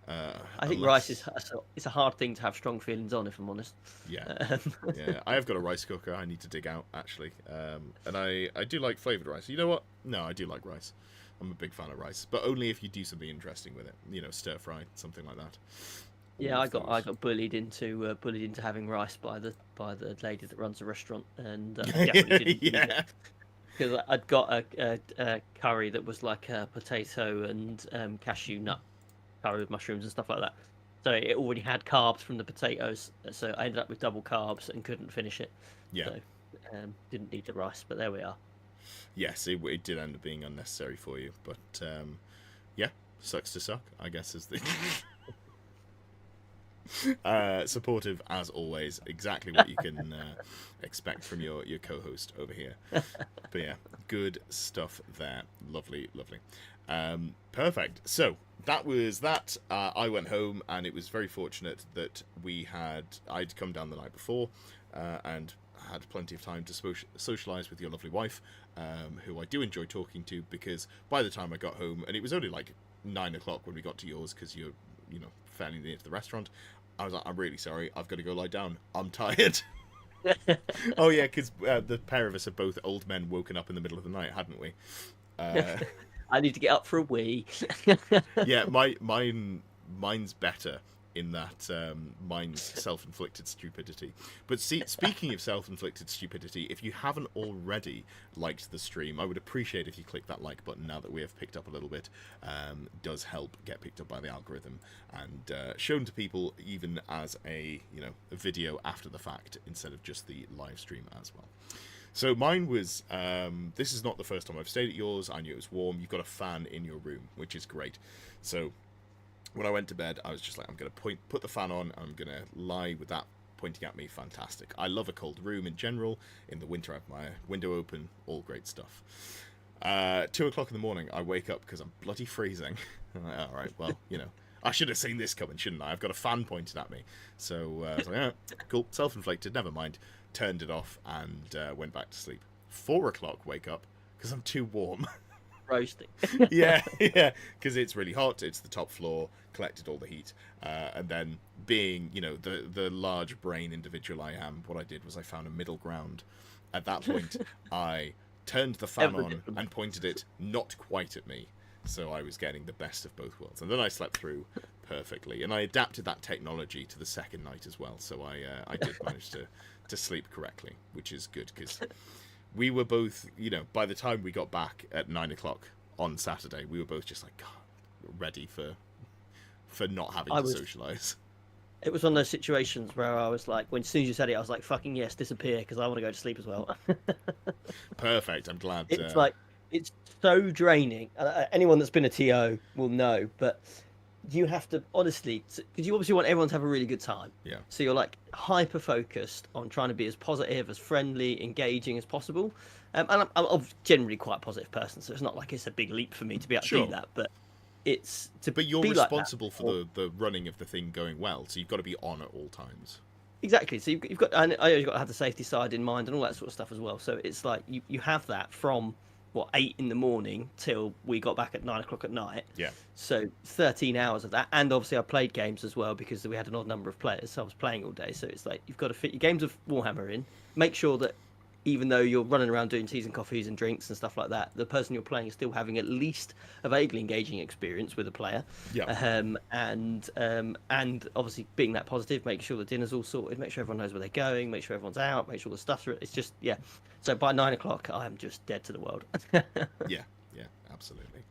I think rice is it's a hard thing to have strong feelings on, if I'm honest. Yeah. Yeah. I have got a rice cooker I need to dig out, actually. And I do like flavoured rice. You know what? No, I do like rice. I'm a big fan of rice, but only if you do something interesting with it. You know, stir fry, something like that. Yeah, I got bullied into having rice by the lady that runs the restaurant, and definitely didn't eat it. Because I'd got a curry that was like a potato and cashew nut curry with mushrooms and stuff like that. So it already had carbs from the potatoes, so I ended up with double carbs and couldn't finish it. Yeah. So didn't need the rice, but there we are. Yes, it did end up being unnecessary for you, but yeah, sucks to suck, I guess is the... supportive as always, exactly what you can expect from your co-host over here. But yeah, good stuff there. Lovely. Perfect. So that was that. I went home, and it was very fortunate that I'd come down the night before, and had plenty of time to socialise with your lovely wife, who I do enjoy talking to, because by the time I got home, and it was only like 9 o'clock when we got to yours, because you're, fairly near to the restaurant, I was like, I'm really sorry, I've got to go lie down. I'm tired. Oh yeah, because the pair of us are both old men woken up in the middle of the night, hadn't we? I need to get up for a wee. Yeah, mine's better in that mine's self-inflicted stupidity. But see, speaking of self-inflicted stupidity, if you haven't already liked the stream, I would appreciate if you click that like button now that we have picked up a little bit. Does help get picked up by the algorithm and shown to people even as a video after the fact instead of just the live stream as well. So mine was, this is not the first time I've stayed at yours. I knew it was warm. You've got a fan in your room, which is great. So when I went to bed, I was just like, I'm going to put the fan on. I'm going to lie with that pointing at me. Fantastic. I love a cold room in general. In the winter, I have my window open. All great stuff. 2 o'clock in the morning, I wake up because I'm bloody freezing. I'm like, all right, well, I should have seen this coming, shouldn't I? I've got a fan pointed at me. So I was like, oh, cool, self-inflicted, never mind. Turned it off and went back to sleep. 4 o'clock, wake up because I'm too warm. Roasting. yeah, because it's really hot. It's the top floor, collected all the heat, and then being, the large brain individual I am, what I did was I found a middle ground. At that point, I turned the fan on and pointed it not quite at me, so I was getting the best of both worlds. And then I slept through perfectly, and I adapted that technology to the second night as well. So I did manage to sleep correctly, which is good because we were both, by the time we got back at 9 o'clock on Saturday, we were both just like, God, ready for not having to socialise. It was one of those situations where I was like, as soon as you said it, I was like, fucking yes, disappear, because I want to go to sleep as well. Perfect. I'm glad. It's it's so draining. Anyone that's been a TO will know, but you have to, honestly, because you obviously want everyone to have a really good time. Yeah. So you're like hyper focused on trying to be as positive, as friendly, engaging as possible. And I'm generally quite a positive person, so it's not like it's a big leap for me to be able to do that. But it's to But you're be responsible like for the running of the thing going well, so you've got to be on at all times. Exactly. So you've got, and you've got to have the safety side in mind and all that sort of stuff as well. So it's like you have that from 8 in the morning till we got back at 9 o'clock at night. Yeah. So 13 hours of that, and obviously I played games as well because we had an odd number of players, so I was playing all day. So it's like you've got to fit your games of Warhammer in. Make sure that even though you're running around doing teas and coffees and drinks and stuff like that, the person you're playing is still having at least a vaguely engaging experience with a player. Yeah. And obviously being that positive, make sure the dinner's all sorted, make sure everyone knows where they're going, make sure everyone's out, make sure the stuff's. It's just So by 9 o'clock, I'm just dead to the world. Yeah, absolutely.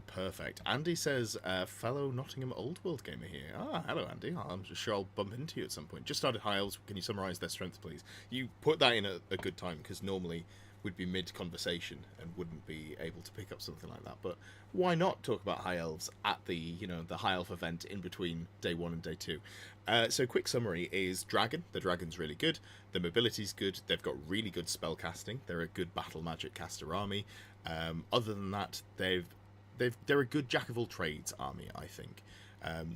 Perfect. Andy says, fellow Nottingham Old World gamer here. Hello, Andy. I'm sure I'll bump into you at some point. Just started High Elves. Can you summarise their strength, please? You put that in a good time, because normally we'd be mid-conversation and wouldn't be able to pick up something like that. But why not talk about High Elves at the High Elf event in between day 1 and day 2? So quick summary is Dragon. The Dragon's really good. The mobility's good. They've got really good spell casting. They're a good battle magic caster army. Other than that, they're a good jack of all trades army, I think.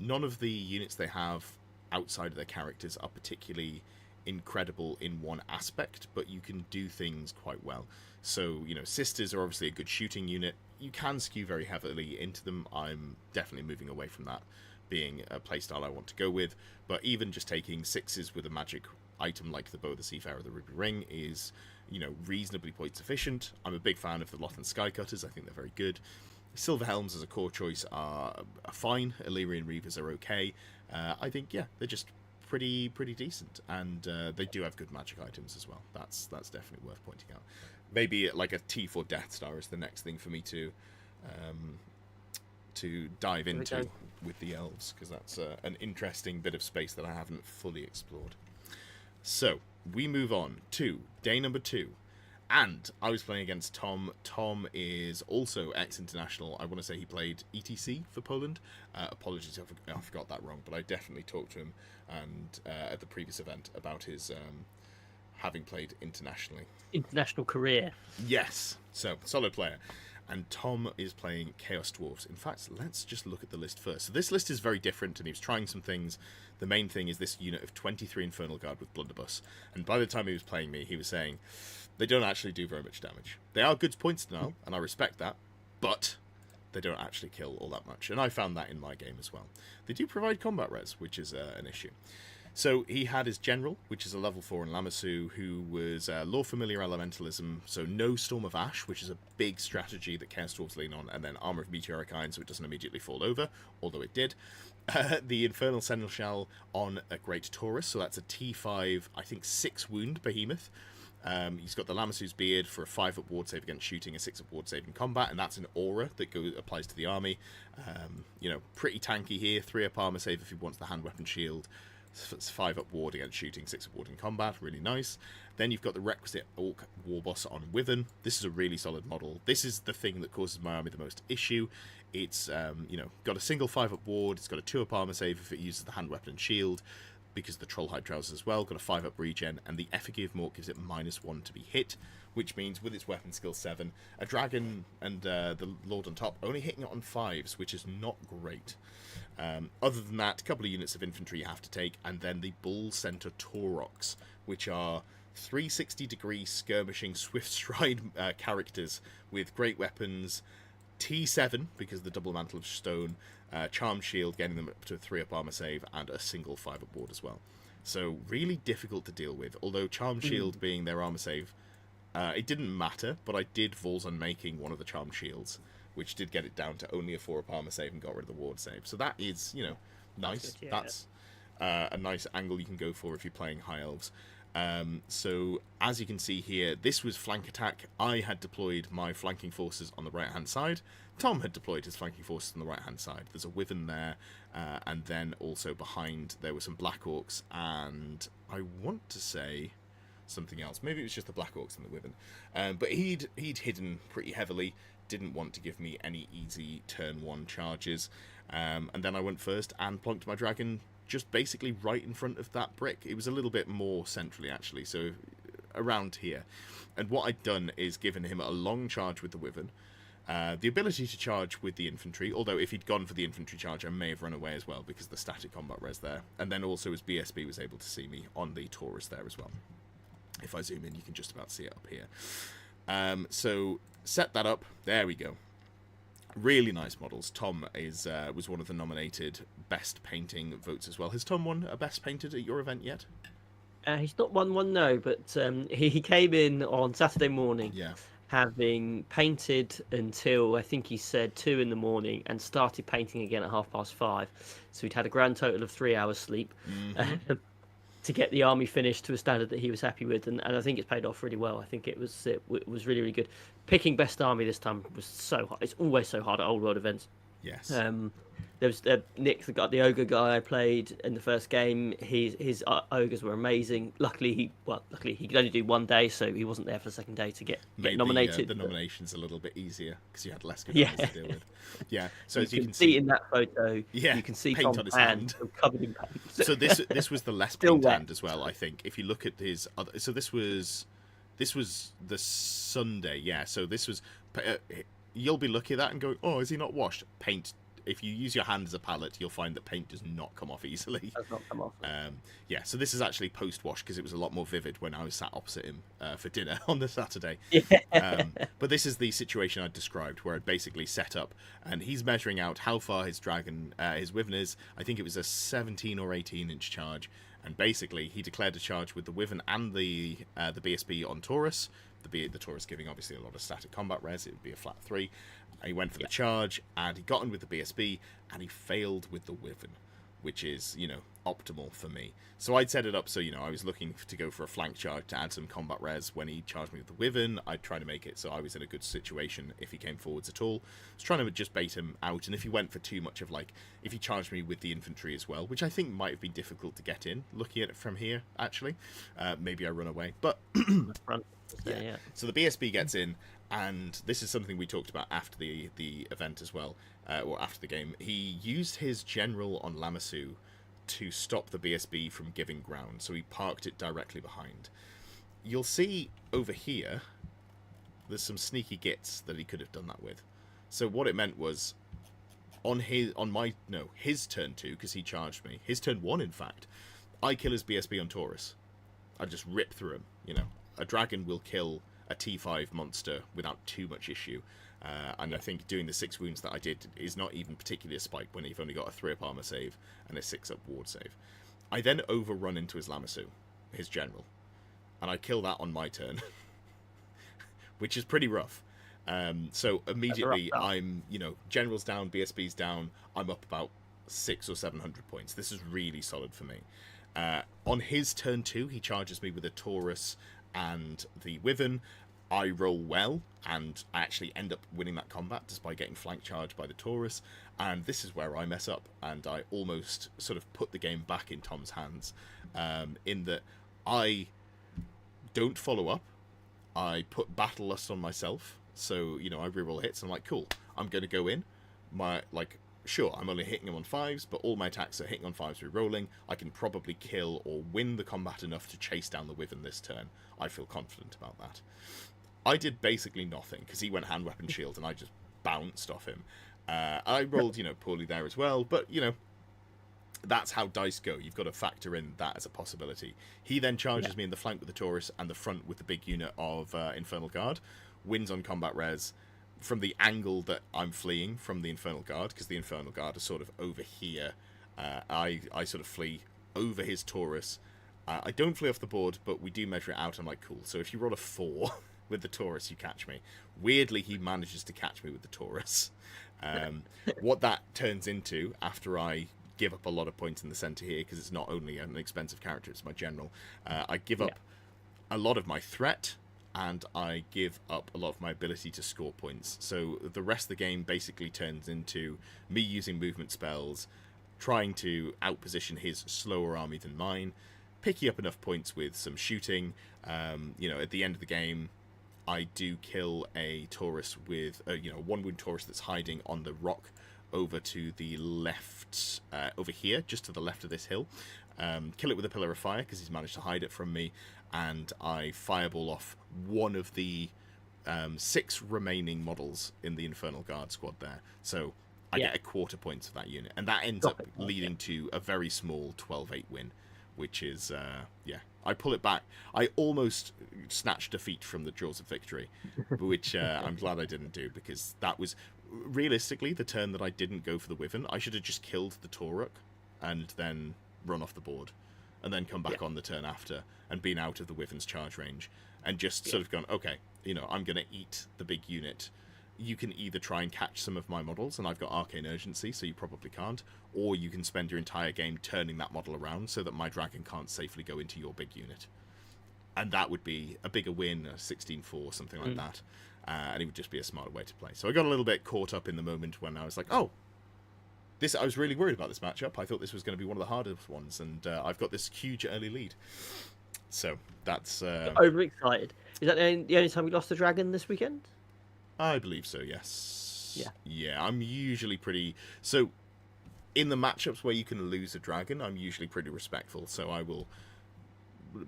None of the units they have outside of their characters are particularly incredible in one aspect, but you can do things quite well. So, Sisters are obviously a good shooting unit. You can skew very heavily into them. I'm definitely moving away from that being a playstyle I want to go with, but even just taking 6s with a magic item like the Bow of the Seafarer, the Ruby Ring is, reasonably point sufficient. I'm a big fan of the Lothran Skycutters. I think they're very good. Silver Helms as a core choice are fine. Illyrian Reavers are okay. I think, they're just pretty decent, and they do have good magic items as well. That's definitely worth pointing out. Maybe like a T4 Death Star is the next thing for me to dive into with the elves, because that's an interesting bit of space that I haven't fully explored. So we move on to day number 2. And I was playing against Tom. Tom is also ex-international. I want to say he played ETC for Poland. Apologies if I forgot that wrong, but I definitely talked to him and at the previous event about his having played internationally. International career. Yes. So, solid player. and Tom is playing Chaos Dwarves. In fact, let's just look at the list first. So this list is very different, and he was trying some things. The main thing is this unit of 23 Infernal Guard with Blunderbuss. And by the time he was playing me, he was saying, they don't actually do very much damage. They are good points now, and I respect that, but they don't actually kill all that much. And I found that in my game as well. They do provide combat res, which is an issue. So he had his General, which is a level 4 in Lamassu, who was Law Familiar Elementalism, so no Storm of Ash, which is a big strategy that Chaos Dwarves lean on, and then Armour of Meteoric Iron, so it doesn't immediately fall over, although it did. The Infernal Seneschal on a Great Taurus, so that's a T5, I think 6 wound behemoth. He's got the Lamassu's Beard for a 5-up ward save against shooting, a 6-up ward save in combat, and that's an aura that applies to the army. You know, pretty tanky here, 3-up armor save if he wants the hand weapon shield. It's 5-up ward against shooting, 6-up ward in combat, really nice. Then you've got the requisite Orc Warboss on Wyvern. This is a really solid model. This is the thing that causes my army the most issue. It's, you know, got a single 5-up ward, it's got a 2-up armor save if it uses the hand weapon and shield, because the Trollhide Trousers as well, got a 5-up regen, and the Effigy of Mork gives it -1 to be hit, which means with its weapon skill 7, a dragon and the Lord on top only hitting it on 5s, which is not great. Other than that, a couple of units of infantry you have to take, and then the Bull Center Taurox, which are 360-degree skirmishing swift stride characters with great weapons, T7 because of the double mantle of stone, charm shield getting them up to a 3-up armor save, and a single 5-up ward as well. So really difficult to deal with, although charm shield being their armor save, it didn't matter, but I did Vols on making one of the charm shields, which did get it down to only a 4-up armor save and got rid of the ward save. So that is, you know, nice. That's a nice angle you can go for if you're playing High Elves. So as you can see here, this was flank attack. I had deployed my flanking forces on the right hand side. Tom had deployed his flanking forces on the right hand side. There's a Wyvern there, and then also behind there were some Black Orcs, and I want to say something else. Maybe it was just the Black Orcs and the Wyvern. But he'd hidden pretty heavily, didn't want to give me any easy turn 1 charges. And then I went first and plonked my dragon just basically right in front of that brick. It was a little bit more centrally, actually, so around here. And what I'd done is given him a long charge with the Wyvern, the ability to charge with the infantry, although if he'd gone for the infantry charge, I may have run away as well, because the static combat res there. And then also his BSB was able to see me on the Taurus there as well. If I zoom in, you can just about see it up here. So set that up. There we go. Really nice models. Tom was one of the nominated best painting votes as well. Has Tom won a best painted at your event yet? He's not won one, no, but he came in on Saturday morning, having painted until I think he said 2 in the morning, and started painting again at 5:30. So he'd had a grand total of 3 hours sleep to get the army finished to a standard that he was happy with, and I think it's paid off really well. I think it was really, really good. Picking best army this time was so hard. It's always so hard at old world events. Yes. There was Nick, the ogre guy I played in the first game. His ogres were amazing. Luckily he could only do 1 day, so he wasn't there for the second day to get nominated. The nomination's a little bit easier because you had less good armies to deal with. Yeah. So as you can see in that photo, you can see paint Tom's on his hand covered in paint. So this was the less paint hand as well, I think. If you look at his other, so this was the Sunday, yeah. So this was, you'll be looking at that and going, oh, is he not washed? Paint. If you use your hand as a palette, you'll find that paint does not come off easily. Does not come off. Yeah, so this is actually post-wash because it was a lot more vivid when I was sat opposite him for dinner on the Saturday. Yeah. But this is the situation I described, where I'd basically set up, and he's measuring out how far his dragon, his Wyvern is. I think it was a 17 or 18-inch charge, and basically he declared a charge with the Wyvern and the BSB on Taurus. The Taurus giving obviously a lot of static combat res. It would be a flat 3. He went for the charge, and he got in with the BSB, and he failed with the Wyvern, which is, you know, optimal for me. So I'd set it up so, you know, I was looking to go for a flank charge to add some combat res. When he charged me with the Wyvern, I'd try to make it so I was in a good situation if he came forwards at all. I was trying to just bait him out, and if he went for too much of, like, if he charged me with the infantry as well, which I think might have been difficult to get in, looking at it from here, actually. Maybe I run away, but... Yeah. So the BSB gets in, and this is something we talked about after the event as well, or after the game. He used his general on Lamassu to stop the BSB from giving ground, so he parked it directly behind. You'll see over here, there's some sneaky gits that he could have done that with. So what it meant was, his turn 2, because he charged me, his turn 1 in fact, I kill his BSB on Taurus. I just rip through him. A dragon will kill a T5 monster without too much issue. And I think doing the 6 wounds that I did is not even particularly a spike when you've only got a 3-up armor save and a 6-up ward save. I then overrun into his Lamassu, his general, and I kill that on my turn, which is pretty rough. So immediately I'm, general's down, BSB's down, I'm up about 600 or 700 points. This is really solid for me. On his turn 2, he charges me with a Taurus and the Wyvern. I roll well, and I actually end up winning that combat despite getting flank charged by the Taurus, and this is where I mess up, and I almost sort of put the game back in Tom's hands, in that I don't follow up. I put Battle Lust on myself, so, I reroll hits, and I'm like, cool, I'm going to go in. Sure, I'm only hitting him on 5s, but all my attacks are hitting on 5s re-rolling. I can probably kill or win the combat enough to chase down the Wyvern this turn. I feel confident about that. I did basically nothing, because he went hand weapon shield, and I just bounced off him. I rolled, poorly there as well, but, that's how dice go. You've got to factor in that as a possibility. He then charges me in the flank with the Taurus and the front with the big unit of Infernal Guard, wins on combat res, from the angle that I'm fleeing from the Infernal Guard, because the Infernal Guard are sort of over here. I sort of flee over his Taurus. I don't flee off the board, but we do measure it out. I'm like, cool. So if you roll a 4 with the Taurus, you catch me. Weirdly, he manages to catch me with the Taurus. What that turns into, after I give up a lot of points in the center here, because it's not only an expensive character, it's my general, I give up a lot of my threat, and I give up a lot of my ability to score points. So the rest of the game basically turns into me using movement spells, trying to outposition his slower army than mine, picking up enough points with some shooting. At the end of the game, I do kill a Taurus with a 1-wound Taurus that's hiding on the rock over to the left, over here, just to the left of this hill. Kill it with a Pillar of Fire, because he's managed to hide it from me, and I fireball off one of the 6 remaining models in the Infernal Guard squad there. So I get a quarter points of that unit, and that ends up leading to a very small 12-8 win, which is, I pull it back. I almost snatched defeat from the jaws of victory, which I'm glad I didn't do, because that was, realistically, the turn that I didn't go for the Wyvern. I should have just killed the Tauruk and then run off the board, and then come back on the turn after and been out of the Wyvern's charge range, and just sort of gone, okay, I'm going to eat the big unit. You can either try and catch some of my models, and I've got Arcane Urgency, so you probably can't, or you can spend your entire game turning that model around so that my dragon can't safely go into your big unit. And that would be a bigger win, a 16-4, something like that. And it would just be a smarter way to play. So I got a little bit caught up in the moment when I was like, I was really worried about this matchup. I thought this was going to be one of the hardest ones, and I've got this huge early lead. So that's... overexcited. Is that the only time we lost the dragon this weekend? I believe so, yes. Yeah, I'm usually pretty... So, in the matchups where you can lose a dragon, I'm usually pretty respectful, so I will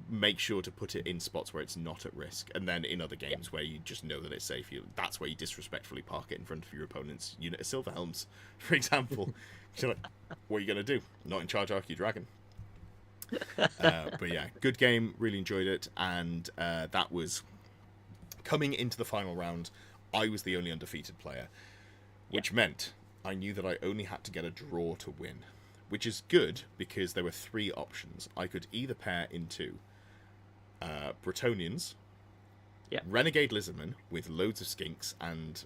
make sure to put it in spots where it's not at risk, and then in other games where you just know that it's safe, that's where you disrespectfully park it in front of your opponent's unit of Silverhelms, for example. You're like, what are you going to do? Not in charge, Arc your dragon. But yeah, good game, really enjoyed it, and that was coming into the final round. I was the only undefeated player, which meant I knew that I only had to get a draw to win, which is good because there were 3 options. I could either pair into Bretonians, Renegade Lizardmen with loads of skinks and,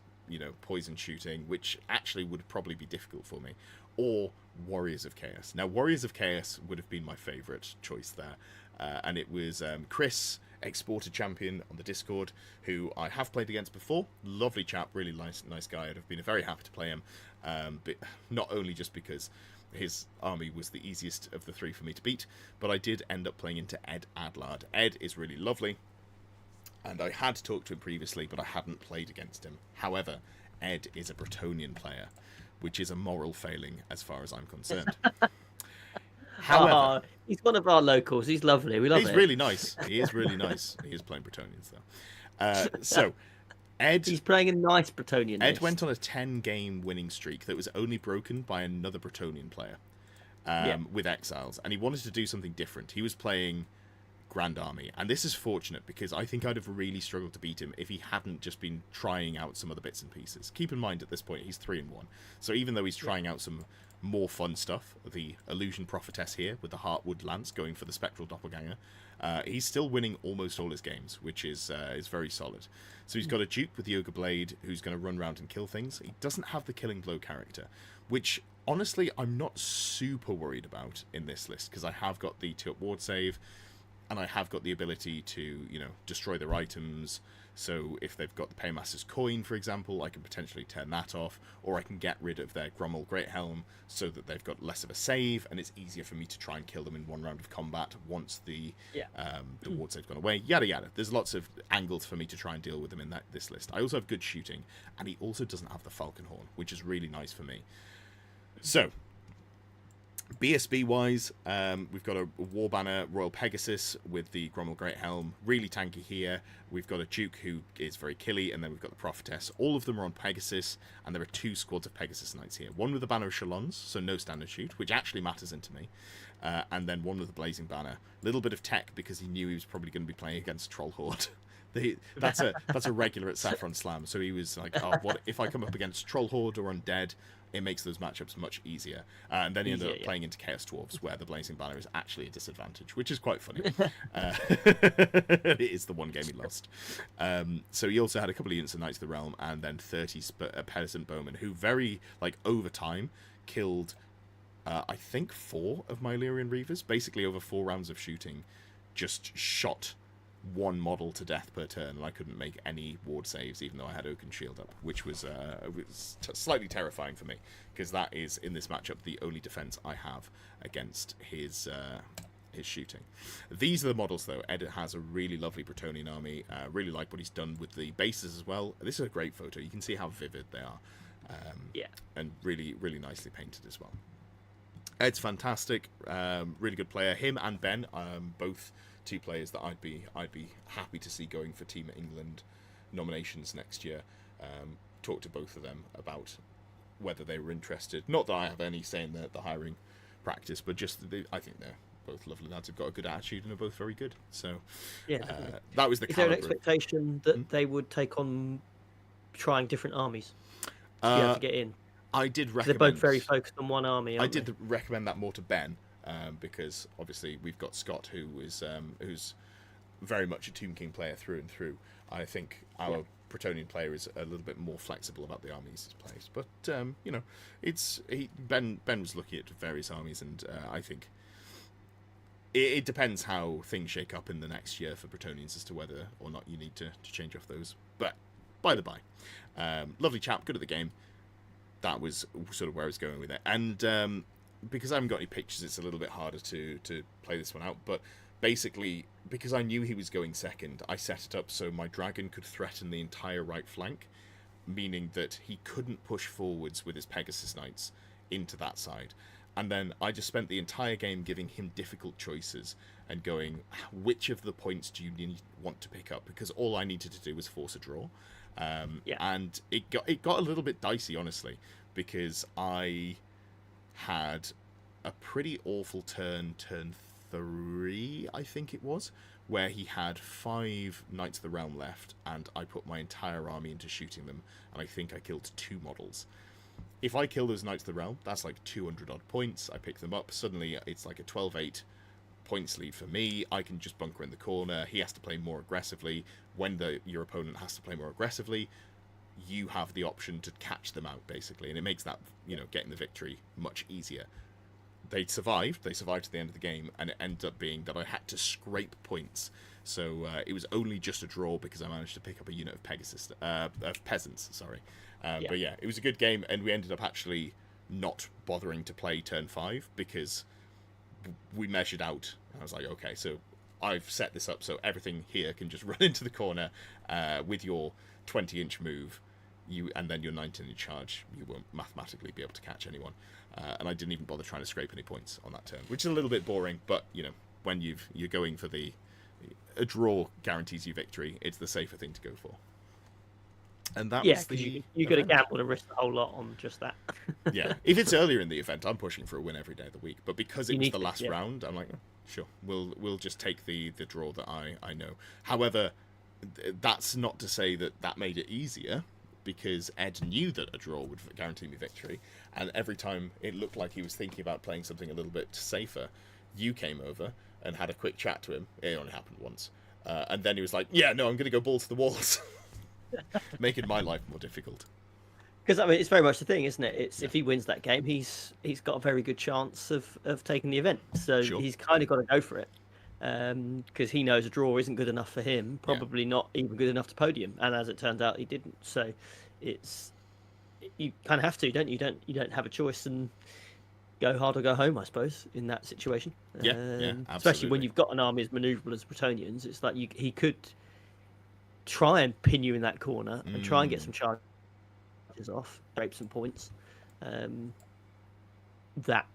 poison shooting, which actually would probably be difficult for me, or Warriors of Chaos. Now, Warriors of Chaos would have been my favourite choice there, and it was Chris, Exported Champion on the Discord, who I have played against before. Lovely chap, really nice guy. I'd have been very happy to play him, but not only just because his army was the easiest of the 3 for me to beat, but I did end up playing into Ed Adlard. Ed is really lovely, and I had talked to him previously, but I hadn't played against him. However, Ed is a Bretonian player, which is a moral failing as far as I'm concerned. However, he's one of our locals. He's lovely. We love it. He's really nice. He is really nice. He is playing Bretonians, though. So Ed He's playing a nice Bretonian Ed list. went on a 10-game winning streak that was only broken by another Bretonian player with Exiles, and he wanted to do something different. He was playing Grand Army, and this is fortunate because I think I'd have really struggled to beat him if he hadn't just been trying out some other bits and pieces. Keep in mind at this point he's 3-1, so even though he's trying out some more fun stuff, the Illusion Prophetess here with the Heartwood Lance going for the Spectral Doppelganger, he's still winning almost all his games, which is very solid. So he's got a Duke with the Yoga Blade who's going to run around and kill things. He doesn't have the Killing Blow character, which honestly I'm not super worried about in this list because I have got the 2-up ward save, and I have got the ability to, you know, destroy their items. So if they've got the Paymaster's Coin, for example, I can potentially turn that off, or I can get rid of their Grommel Great Helm so that they've got less of a save, and it's easier for me to try and kill them in one round of combat once the ward save's gone away. Yada yada. There's lots of angles for me to try and deal with them in this list. I also have good shooting, and he also doesn't have the Falcon Horn, which is really nice for me. So BSB wise, we've got a War Banner Royal Pegasus with the Grommel Great Helm, really tanky here. We've got a Duke who is very killy, and then we've got the Prophetess. All of them are on Pegasus, and there are 2 squads of Pegasus Knights here. One with the Banner of Shalons, so no standard shoot, which actually matters into me, and then one with the Blazing Banner. A little bit of tech because he knew he was probably going to be playing against Troll Horde. That's a regular at Saffron Slam, so he was like, oh, what if I come up against Troll Horde or Undead? It makes those matchups much easier. And then he ended up playing into Chaos Dwarves, where the Blazing Banner is actually a disadvantage, which is quite funny. It is the one game he lost. So he also had a couple of units of Knights of the Realm, and then 30 Peasant Bowmen, who very, like, over time, killed, I think, 4 of my Illyrian Reavers. Basically, over 4 rounds of shooting, just shot one model to death per turn, and I couldn't make any ward saves even though I had Oaken Shield up, which was slightly terrifying for me because that is in this matchup the only defense I have against his shooting. These are the models though. Ed has a really lovely Bretonian army. Really like what he's done with the bases as well. This is a great photo. You can see how vivid they are, and really nicely painted as well. Ed's fantastic, really good player. Him and Ben, both 2 players that I'd be happy to see going for Team England nominations next year. Talked to both of them about whether they were interested. Not that I have any say in the hiring practice, but just I think they're both lovely lads. Have got a good attitude and are both very good. So that was the. Is there an expectation that they would take on trying different armies to be able to get in? I did recommend. They're both very focused on one army. I did recommend that more to Ben. Because obviously we've got Scott, who is who's very much a Tomb King player through and through. I think our Bretonian player is a little bit more flexible about the armies he plays. But you know, Ben was looking at various armies, and I think it depends how things shake up in the next year for Bretonians as to whether or not you need to change off those. But by the by, lovely chap, good at the game. That was sort of where I was going with it, and. Because I haven't got any pictures, it's a little bit harder to play this one out. But basically, because I knew he was going second, I set it up so my dragon could threaten the entire right flank, meaning that he couldn't push forwards with his Pegasus Knights into that side. And then I just spent the entire game giving him difficult choices and going, which of the points do you want to pick up? Because all I needed to do was force a draw. And it got a little bit dicey, honestly, because I had a pretty awful turn 3, I think it was, where he had 5 Knights of the Realm left, and I put my entire army into shooting them, and I think I killed 2 models. If I kill those Knights of the Realm, that's like 200 odd points. I pick them up, suddenly it's like a 12-8 points lead for me. I can just bunker in the corner. He has to play more aggressively. When your opponent has to play more aggressively, you have the option to catch them out, basically, and it makes that, you know, getting the victory much easier. They survived to the end of the game, and it ended up being that I had to scrape points. So it was only just a draw because I managed to pick up a unit of peasants. Sorry, but yeah, it was a good game, and we ended up actually not bothering to play turn 5 because we measured out. I was like, okay, so I've set this up so everything here can just run into the corner with your 20-inch move, and then your 19-inch charge. You won't mathematically be able to catch anyone. And I didn't even bother trying to scrape any points on that turn, which is a little bit boring. But you know, when you're going for a draw guarantees you victory, it's the safer thing to go for. And that Yeah, was because the you got to event. gamble and risk a whole lot on just that. Yeah, if it's earlier in the event, I'm pushing for a win every day of the week. But because it You was need the to, last yeah. round, I'm like, "Oh, sure, we'll just take the draw that I know. However, that's not to say that that made it easier, because Ed knew that a draw would guarantee me victory, and every time it looked like he was thinking about playing something a little bit safer, you came over and had a quick chat to him. It only happened once, and then he was like, "Yeah, no, I'm going to go balls to the walls," making my life more difficult. Because I mean, it's very much the thing, isn't it? It's Yeah. if he wins that game, he's got a very good chance of taking the event. So Sure. he's kind of got to go for it, because he knows a draw isn't good enough for him. Yeah. Probably not even good enough to podium. And as it turned out, he didn't. So it's you kind of have to, don't you? You don't have a choice and go hard or go home, I suppose, in that situation. Yeah. Yeah. Especially when Absolutely. you've got an army as manoeuvrable as Bretonians. It's like he could try and pin you in that corner and try and get some charges off, scrape some points. That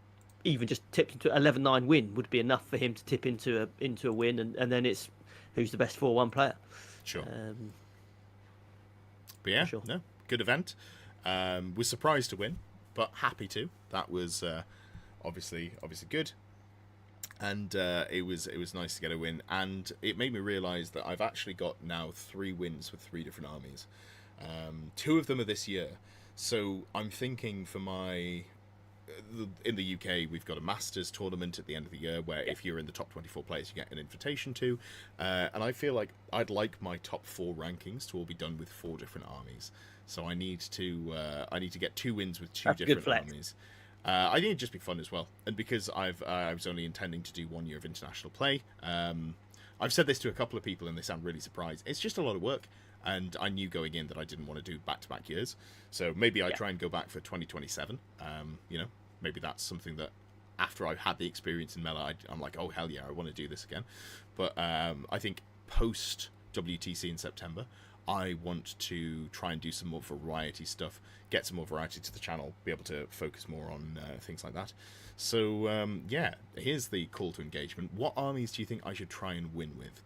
even just tipped into 11-9 win would be enough for him to tip into a win, and then it's who's the best 4-1 player. Sure. Um, But yeah, sure. no, good event. Was surprised to win, but happy to. That was obviously good, and it was nice to get a win. And it made me realise that I've actually got now 3 wins with 3 different armies. 2 of them are this year, so I'm thinking for my. In the UK, we've got a Masters tournament at the end of the year where if you're in the top 24 players, you get an invitation to. And I feel like I'd like my top 4 rankings to all be done with 4 different armies. So I need to get 2 wins with 2 That's a good different flex. armies. I think it'd just be fun as well. And because I was only intending to do 1 year of international play, I've said this to a couple of people and they sound really surprised. It's just a lot of work. And I knew going in that I didn't want to do back-to-back years. So maybe I try and go back for 2027. Maybe that's something that after I've had the experience in Mela, I'm like, oh, hell yeah, I want to do this again. But I think post-WTC in September, I want to try and do some more variety stuff, get some more variety to the channel, be able to focus more on things like that. So, here's the call to engagement. What armies do you think I should try and win with?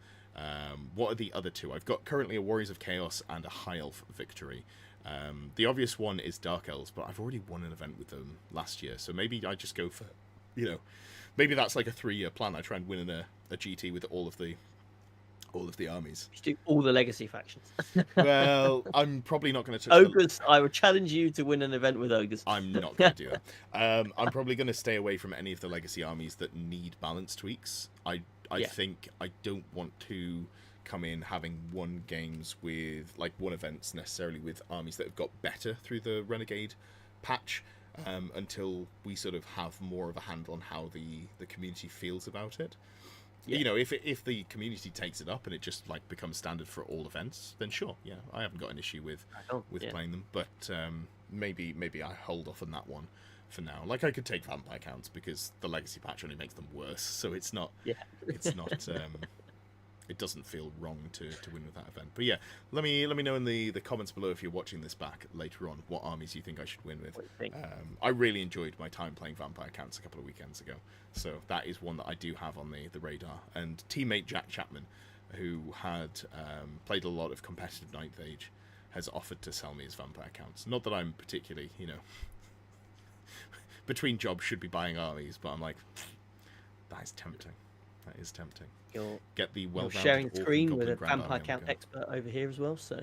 What are the other 2? I've got currently a Warriors of Chaos and a High Elf victory. The obvious one is Dark Elves, but I've already won an event with them last year, so maybe I just go for, maybe that's like a 3-year plan. I try and win a GT with all of the armies. Just do all the legacy factions. Well, I'm probably not going to touch Ogres. I would challenge you to win an event with ogres. I'm not going to do that. I'm probably going to stay away from any of the legacy armies that need balance tweaks. I think I don't want to come in having won games with, like, won events necessarily with armies that have got better through the Renegade patch, until we sort of have more of a handle on how the community feels about it. Yeah. If the community takes it up and it just like becomes standard for all events, then sure, yeah, I haven't got an issue with playing them. But maybe I hold off on that one for now. Like, I could take vampire counts because the legacy patch only makes them worse, so it's not it doesn't feel wrong to win with that event. But yeah, let me know in the comments below if you're watching this back later on what armies you think I should win with. I really enjoyed my time playing vampire counts a couple of weekends ago, so that is one that I do have on the radar. And teammate Jack Chapman, who had played a lot of competitive Ninth Age, has offered to sell me his vampire counts. Not that I'm particularly, between jobs should be buying armies, but I'm like, that is tempting. That is tempting. Get the You're sharing screen with a vampire count expert over here as well, so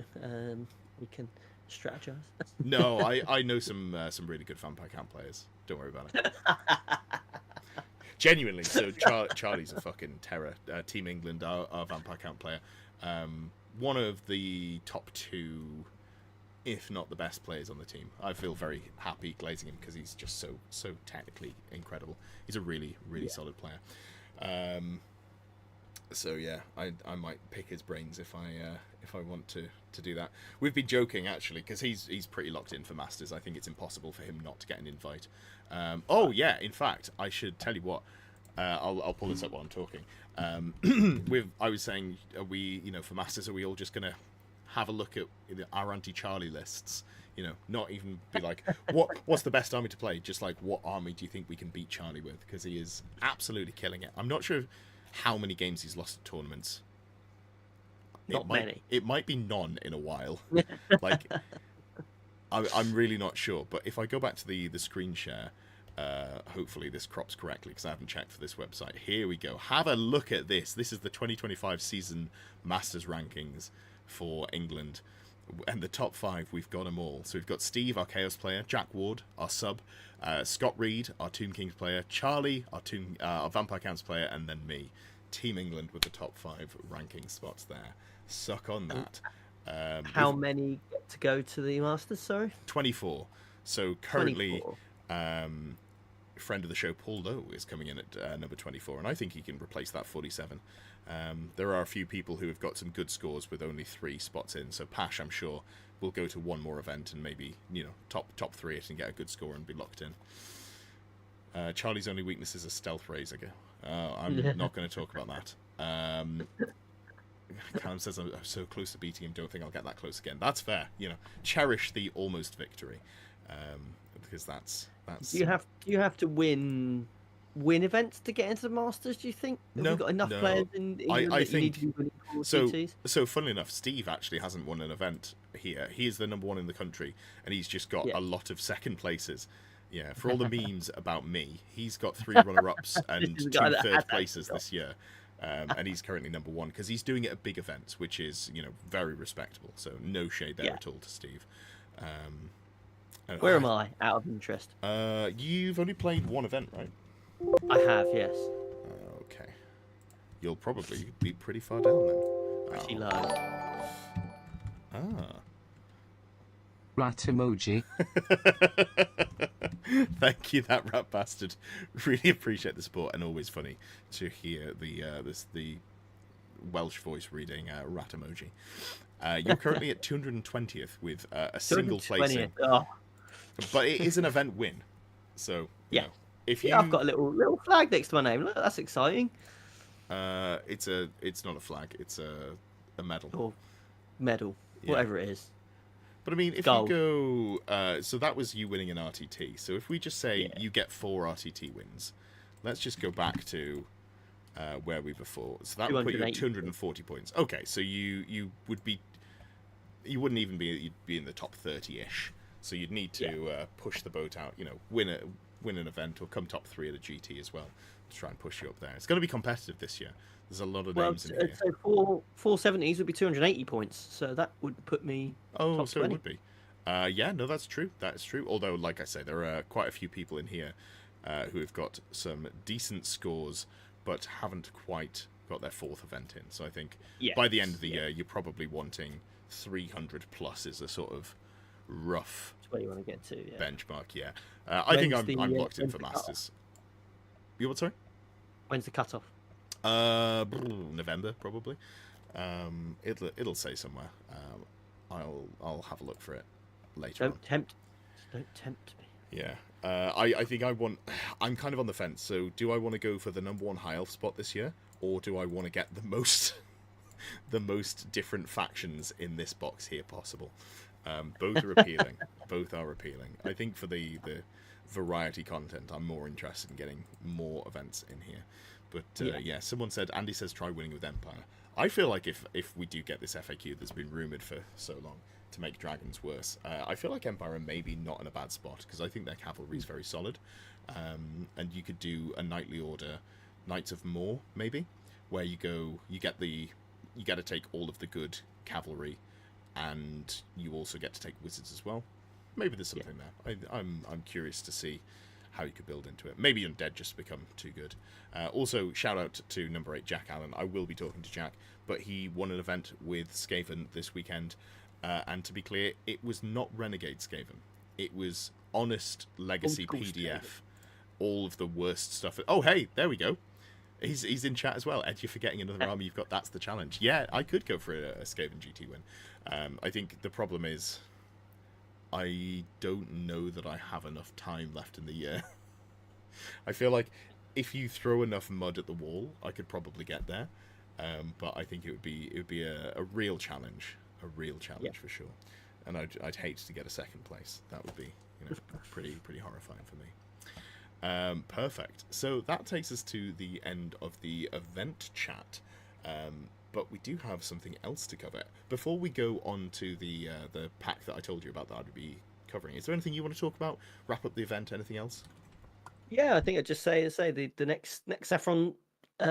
we can strategize. No, I know some really good vampire count players. Don't worry about it. Genuinely. So Charlie's a fucking terror. Team England, our vampire count player. One of the top 2, if not the best players on the team. I feel very happy glazing him because he's just so technically incredible. He's a really solid player. So yeah, I might pick his brains if I want to do that. We've been joking actually because he's pretty locked in for Masters. I think it's impossible for him not to get an invite. Oh yeah, in fact, I should tell you what. I'll pull this up while I'm talking. I was saying, are we, for Masters, are we all just gonna have a look at our anti-Charlie lists? Not even be like, what's the best army to play? Just like, what army do you think we can beat Charlie with? Because he is absolutely killing it. I'm not sure how many games he's lost at tournaments. Not many. It might be none in a while. Like, I'm really not sure. But if I go back to the screen share, hopefully this crops correctly because I haven't checked for this website. Here we go. Have a look at this. This is the 2025 season Masters rankings for England. And the top 5, we've got them all. So we've got Steve, our Chaos player, Jack Ward, our sub, Scott Reed, our Tomb Kings player, Charlie, our Vampire Counts player, and then me. Team England with the top 5 ranking spots there. Suck on that. How many get to go to the Masters, sorry? 24. So currently, 24. Friend of the show, Paul Lowe, is coming in at number 24, and I think he can replace that 47. There are a few people who have got some good scores with only 3 spots in, so Pash, I'm sure, will go to one more event and maybe, top 3 it and get a good score and be locked in. Charlie's only weakness is a stealth razor. I'm not going to talk about that. Callum says I'm so close to beating him, don't think I'll get that close again. That's fair. Cherish the almost victory, because that's. Do you have to win events to get into the Masters? Do you think? Have No, we got enough players in England I that you think need to be winning all so. GTs? So, funnily enough, Steve actually hasn't won an event here. He is the number 1 in the country, and he's just got a lot of second places. Yeah, for all the memes about me, he's got 3 runner-ups and 2 third places this year. And he's currently number 1 because he's doing it at big events, which is very respectable. So no shade there at all to Steve. Where am I? Out of interest. You've only played 1 event, right? I have, yes. Okay. You'll probably be pretty far down then. Pretty low. Rat emoji. Thank you, that rat bastard. Really appreciate the support, and always funny to hear the Welsh voice reading rat emoji. You're currently at 220th with a single placing, but it is an event win. So if you, I've got a little flag next to my name. Look, that's exciting. it's not a flag. It's a medal. Or medal, whatever it is. But I mean, if Gold. you go, so that was you winning an RTT. So if we just say you get 4 RTT wins, let's just go back to where we before. So that would put you at 240 points. Okay, so you would be, you wouldn't even be, you'd be in the top 30-ish. So you'd need to push the boat out, win an event or come top 3 at a GT as well to try and push you up there. It's going to be competitive this year. There's a lot of names in here. So 470s would be 280 points. So that would put me. Top So 20. it would be. Yeah, no, that's true. That is true. Although, like I say, there are quite a few people in here who have got some decent scores, but haven't quite got their 4th event in. So I think by the end of the year, you're probably wanting 300 plus is a sort of rough That's where you want to get to. benchmark. Yeah, I think I'm locked in for Masters. You what? Sorry. When's the cutoff? November probably. It'll say somewhere. I'll have a look for it later. Don't tempt me. Yeah. I think I'm kind of on the fence. So do I want to go for the number 1 high elf spot this year, or do I want to get the most different factions in this box here possible? Both are appealing. Both are appealing. I think for the variety content, I'm more interested in getting more events in here. But someone said, Andy says try winning with Empire. I feel like if we do get this FAQ that's been rumoured for so long to make Dragons worse, I feel like Empire are maybe not in a bad spot, because I think their cavalry is very solid. And you could do a knightly order, Knights of More, maybe, where you get to take all of the good cavalry, and you also get to take wizards as well. Maybe there's something there. I'm curious to see how you could build into it. Maybe Undead just become too good. Also, shout out to number 8, Jack Allen. I will be talking to Jack, but he won an event with Skaven this weekend. And to be clear, it was not Renegade Skaven. It was honest legacy PDF. All of the worst stuff. Oh, hey, there we go. He's in chat as well. Ed, you're forgetting another army you've got. That's the challenge. Yeah, I could go for a Skaven GT win. I think the problem is I don't know that I have enough time left in the year. I feel like if you throw enough mud at the wall, I could probably get there. But I think it would be a real challenge, for sure. And I'd hate to get a 2nd place. That would be pretty horrifying for me. Perfect. So that takes us to the end of the event chat. but we do have something else to cover. Before we go on to the pack that I told you about that I'd be covering, is there anything you want to talk about? Wrap up the event? Anything else? Yeah, I think I'd just say the next Saffron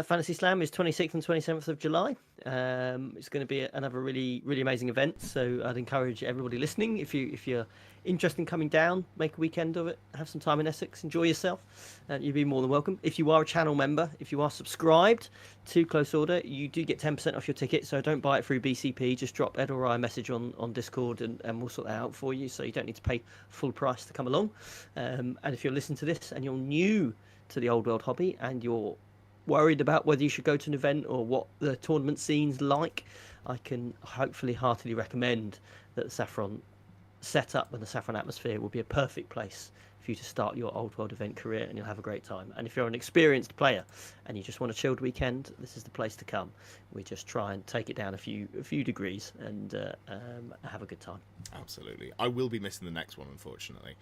Fantasy Slam is 26th and 27th of July. It's going to be another really amazing event. So I'd encourage everybody listening, if you're interested in coming down, make a weekend of it, have some time in Essex, enjoy yourself, and you'd be more than welcome. If you are a channel member, if you are subscribed to Close Order, you do get 10% off your ticket. So don't buy it through BCP. Just drop Ed or I a message on Discord, and we'll sort that out for you. So you don't need to pay full price to come along. And if you're listening to this and you're new to the old world hobby and you're worried about whether you should go to an event or what the tournament scene's like, I can hopefully heartily recommend that the Saffron setup and the Saffron atmosphere will be a perfect place for you to start your old world event career, and you'll have a great time. And if you're an experienced player and you just want a chilled weekend, this is the place to come. We just try and take it down a few degrees and have a good time. Absolutely. I will be missing the next one, unfortunately.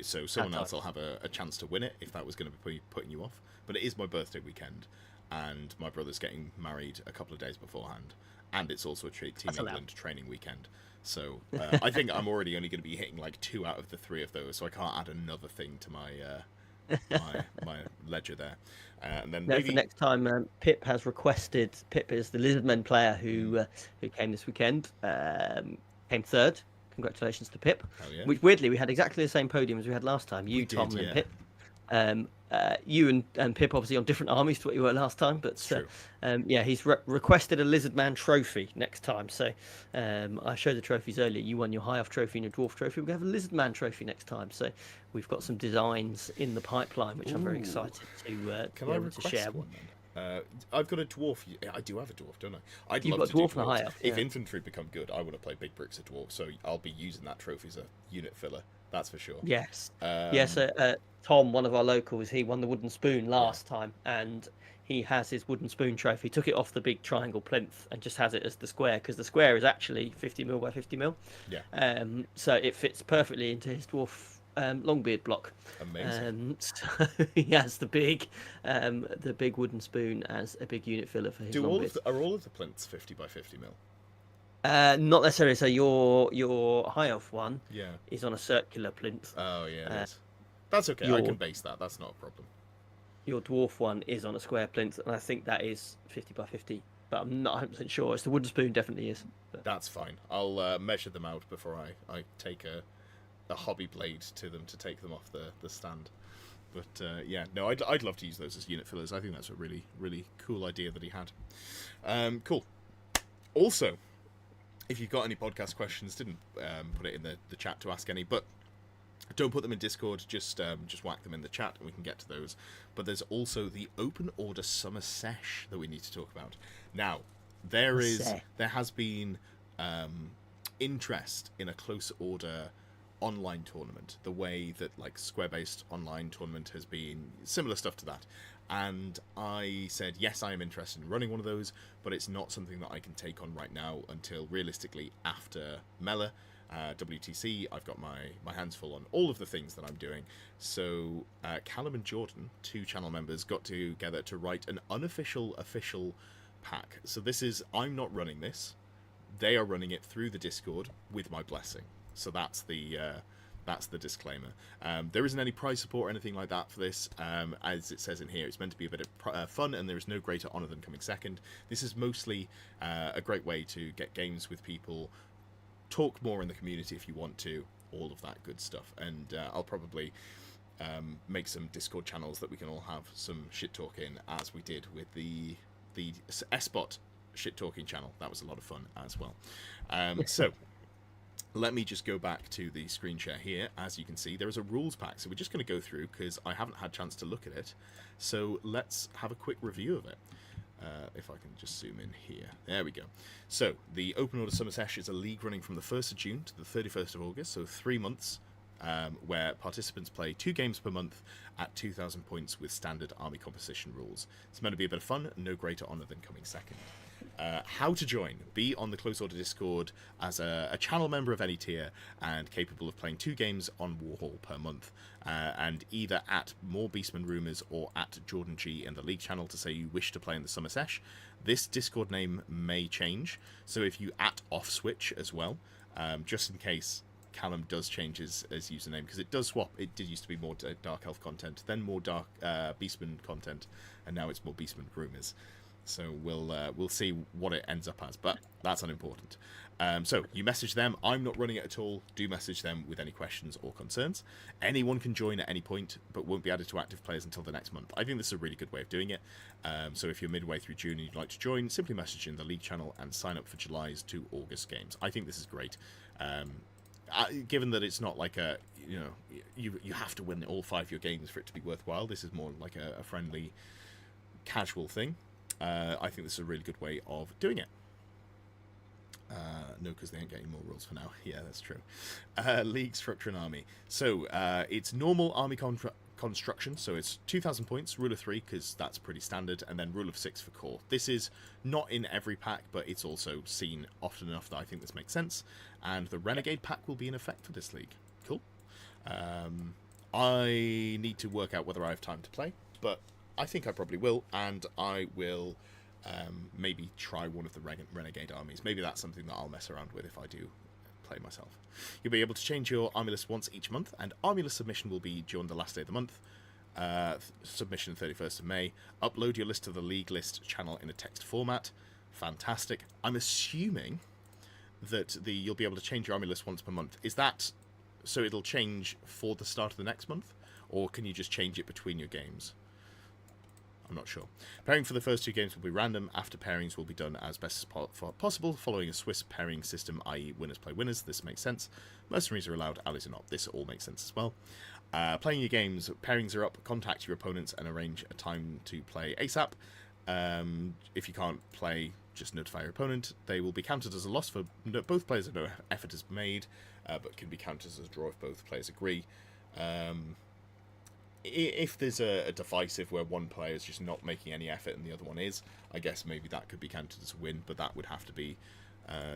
So someone else will have a chance to win it if that was going to be putting you off. But it is my birthday weekend, and my brother's getting married a couple of days beforehand, and it's also a Team England training weekend. So I think I'm already only going to be hitting like 2 out of the 3 of those, so I can't add another thing to my my ledger there. And then maybe... for next time, Pip has requested. Pip is the Lizardmen player who came this weekend. Came third. Congratulations to Pip. Yeah. Which weirdly we had exactly the same podium as we had last time. You, Tom, and Pip. You and Pip obviously on different armies to what you were last time, but yeah, he's requested a Lizardman trophy next time. So I showed the trophies earlier. You won your High Elf trophy and your Dwarf trophy. We're going to have a Lizardman trophy next time. So we've got some designs in the pipeline, which I'm very excited to be able to share. One, then? I've got a Dwarf. I do have a Dwarf, don't I? You've got a Dwarf and a High Elf. If Infantry become good, I want to play Big Bricks of Dwarf, so I'll be using that trophy as a unit filler. That's for sure. Yes. Tom, one of our locals, he won the wooden spoon last time, and he has his wooden spoon trophy. Took it off the big triangle plinth and just has it as the square, because the square is actually 50mm by 50mm. Yeah. So it fits perfectly into his dwarf Longbeard block. Amazing. So he has the big wooden spoon as a big unit filler for his Longbeard. Are all of the plinths 50 by 50mm? Not necessarily. So your High Elf one is on a circular plinth. Oh yeah, that's okay. I can base that. That's not a problem. Your Dwarf one is on a square plinth, and I think that is 50 by 50. But I'm not 100% sure. It's the wooden spoon, definitely is. But... That's fine. I'll measure them out before I take a hobby blade to them to take them off the stand. But yeah, no, I'd love to use those as unit fillers. I think that's a really cool idea that he had. Cool. Also, if you've got any podcast questions, didn't put it in the chat to ask any, but don't put them in Discord, just whack them in the chat and we can get to those. But there's also the Open Order Summer Sesh that we need to talk about. Now, there has been interest in a Close Order online tournament, the way that like Square-based online tournament has been, similar stuff to that. And I said, yes, I am interested in running one of those, but it's not something that I can take on right now until realistically after Mela, WTC. I've got my hands full on all of the things that I'm doing. So Callum and Jordan, 2 channel members, got together to write an unofficial official pack. So this is, I'm not running this. They are running it through the Discord with my blessing. So that's the disclaimer. There isn't any prize support or anything like that for this. As it says in here, it's meant to be a bit of fun, and there is no greater honour than coming second. This is mostly a great way to get games with people, talk more in the community if you want to, all of that good stuff. And I'll probably make some Discord channels that we can all have some shit talk in, as we did with the S-Bot shit talking channel. That was a lot of fun as well. So let me just go back to the screen share here. As you can see, there is a rules pack, so we're just going to go through because I haven't had a chance to look at it. So let's have a quick review of it. If I can just zoom in here. There we go. So the Open Order Summer Sesh is a league running from the 1st of June to the 31st of August, so 3 months where participants play 2 games per month at 2,000 points with standard army composition rules. It's meant to be a bit of fun, no greater honour than coming second. How to join. Be on the Close Order Discord as a channel member of any tier and capable of playing 2 games on Warhol per month. And either at More Beastman Rumours or at Jordan G in the League channel to say you wish to play in the Summer Sesh. This Discord name may change, so if you at off switch as well, just in case Callum does change his username, because it does swap. It did used to be more Dark Elf content, then more Dark Beastman content, and now it's more Beastman Rumours. So we'll see what it ends up as, but that's unimportant. So you message them. I'm not running it at all. Do message them with any questions or concerns. Anyone can join at any point, but won't be added to active players until the next month. I think this is a really good way of doing it. So if you're midway through June and you'd like to join, simply message in the League channel and sign up for July's to August games. I think this is great. Given that it's not like a, you have to win all 5 of your games for it to be worthwhile. This is more like a friendly, casual thing. I think this is a really good way of doing it. No, because they ain't getting more rules for now. Yeah, that's true. League structure and army. So it's normal army construction. So it's 2,000 points, rule of 3, because that's pretty standard, and then rule of 6 for core. This is not in every pack, but it's also seen often enough that I think this makes sense. And the Renegade pack will be in effect for this league. Cool. I need to work out whether I have time to play, but I think I probably will, and I will maybe try one of the Renegade armies. Maybe that's something that I'll mess around with if I do play myself. You'll be able to change your army list once each month, and army list submission will be during the last day of the month. Submission 31st of May. Upload your list to the League List channel in a text format. Fantastic. I'm assuming that you'll be able to change your army list once per month. Is that so it'll change for the start of the next month, or can you just change it between your games? I'm not sure. Pairing for the first 2 games will be random. After pairings will be done as best as possible, following a Swiss pairing system, i.e. winners play winners. This makes sense. Mercenaries are allowed, allies are not. This all makes sense as well. Playing your games, pairings are up. Contact your opponents and arrange a time to play ASAP. If you can't play, just notify your opponent. They will be counted as a loss for both players if no effort is made, but can be counted as a draw if both players agree. If there's a divisive where one player is just not making any effort and the other one is, I guess maybe that could be counted as a win, but that would have to be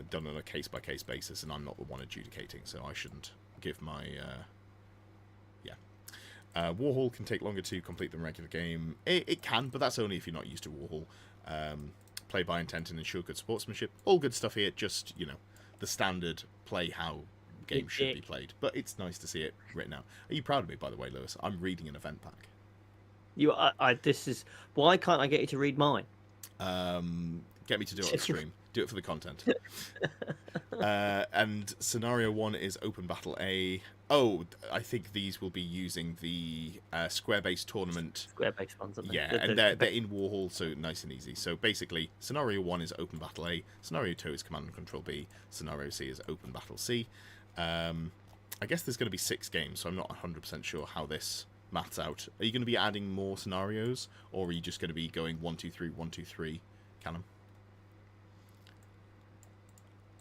done on a case-by-case basis, and I'm not the one adjudicating, so I shouldn't give my... Warhol can take longer to complete than regular game. It can, but that's only if you're not used to Warhol. Play by intent and ensure good sportsmanship. All good stuff here, just, the standard play how game should be played, but it's nice to see it written out. Are you proud of me, by the way, Lewis? I'm reading an event pack. This is why can't I get you to read mine? Get me to do it on stream. Do it for the content. And scenario 1 is open battle A. Oh, I think these will be using the square-based tournament. Square-based ones, aren't they? Yeah, and they're in Warhol, so nice and easy. So basically, scenario 1 is open battle A. Scenario 2 is command and control B. Scenario C is open battle C. I guess there's going to be 6 games, so I'm not 100% sure how this maths out. Are you going to be adding more scenarios, or are you just going to be going 1, 2, 3, 1, 2, 3, Callum?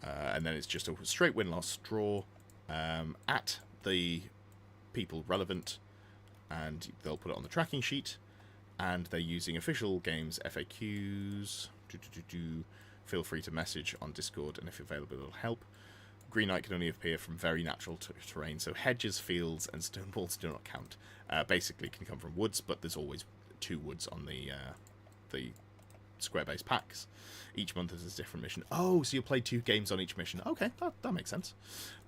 And then it's just a straight win-loss draw at the people relevant, and they'll put it on the tracking sheet, and they're using official games FAQs. Feel free to message on Discord, and if available, it'll help. Green light can only appear from very natural terrain, so hedges, fields, and stone walls do not count. Basically, can come from woods, but there's always 2 woods on the square-based packs. Each month is a different mission. Oh, so you'll play 2 games on each mission. Okay, that makes sense.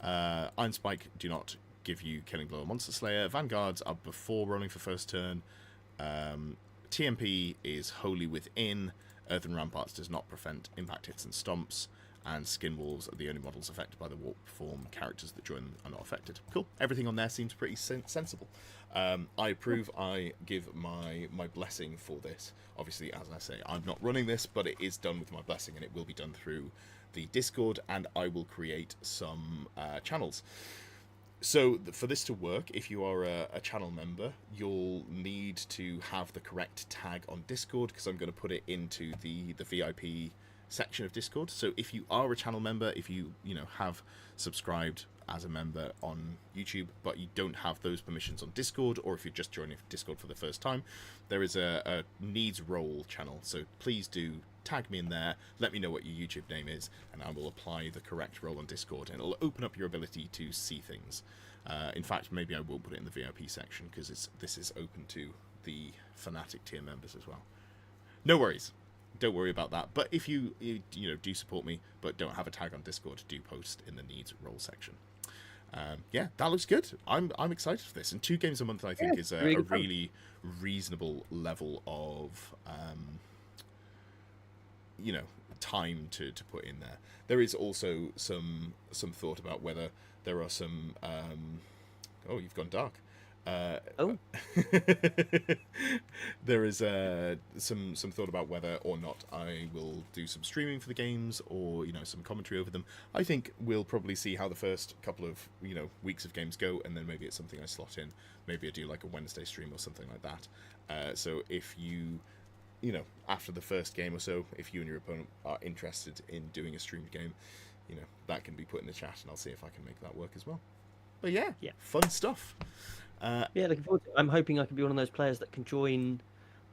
Iron Spike do not give you Killing Blow or Monster Slayer. Vanguards are before rolling for first turn. TMP is wholly within. Earthen Ramparts does not prevent impact hits and stomps. And Skin Wolves are the only models affected by the warp form. Characters that join are not affected. Cool. Everything on there seems pretty sensible. I approve. I give my blessing for this. Obviously, as I say, I'm not running this, but it is done with my blessing, and it will be done through the Discord, and I will create some channels. So for this to work, if you are a channel member, you'll need to have the correct tag on Discord, because I'm going to put it into the VIP section of Discord. So if you are a channel member, if you have subscribed as a member on YouTube, but you don't have those permissions on Discord, or if you're just joining Discord for the first time, there is a needs role channel. So please do tag me in there, let me know what your YouTube name is, and I will apply the correct role on Discord, and it'll open up your ability to see things. In fact, maybe I will put it in the VIP section, because this is open to the Fanatic tier members as well. No worries. Don't worry about that. But if you do support me but don't have a tag on Discord, do post in the needs role section. Yeah, that looks good. I'm excited for this. And 2 games a month, I think, is a really reasonable level of time to put in there. There is also some thought about whether there are some oh, you've gone dark. There is some thought about whether or not I will do some streaming for the games, or some commentary over them. I think we'll probably see how the first couple of weeks of games go, and then maybe it's something I slot in. Maybe I do like a Wednesday stream or something like that. So if you after the first game or so, if you and your opponent are interested in doing a streamed game, that can be put in the chat, and I'll see if I can make that work as well. But yeah, fun stuff. Yeah, looking forward to it. I'm hoping I can be one of those players that can join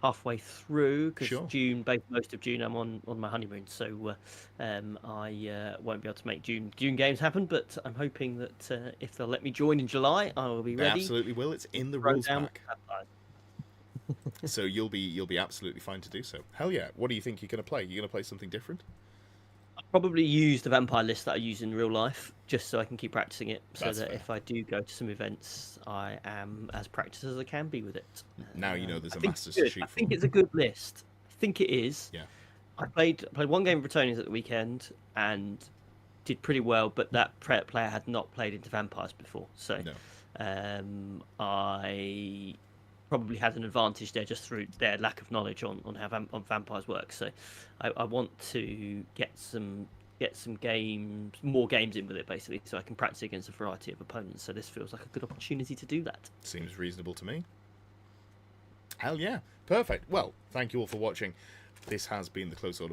halfway through, because June, most of June, I'm on my honeymoon, so I won't be able to make June games happen. But I'm hoping that if they'll let me join in July, I will be ready. They absolutely will. It's in the rules pack. So you'll be absolutely fine to do so. Hell yeah! What do you think you're going to play? You're going to play something different? I'll probably use the vampire list that I use in real life, just so I can keep practicing it, so that if I do go to some events, I am as practiced as I can be with it. Now there's a Masters to shoot for. I think it's a good list. I think it is. Yeah. I played one game of Bretonians at the weekend and did pretty well, but that player had not played into vampires before, so I probably had an advantage there just through their lack of knowledge on how vampires work. So I want to get some more games in with it, basically, so I can practice against a variety of opponents. So this feels like a good opportunity to do that. Seems reasonable to me. Hell yeah. Perfect. Well, thank you all for watching. This has been the Close Order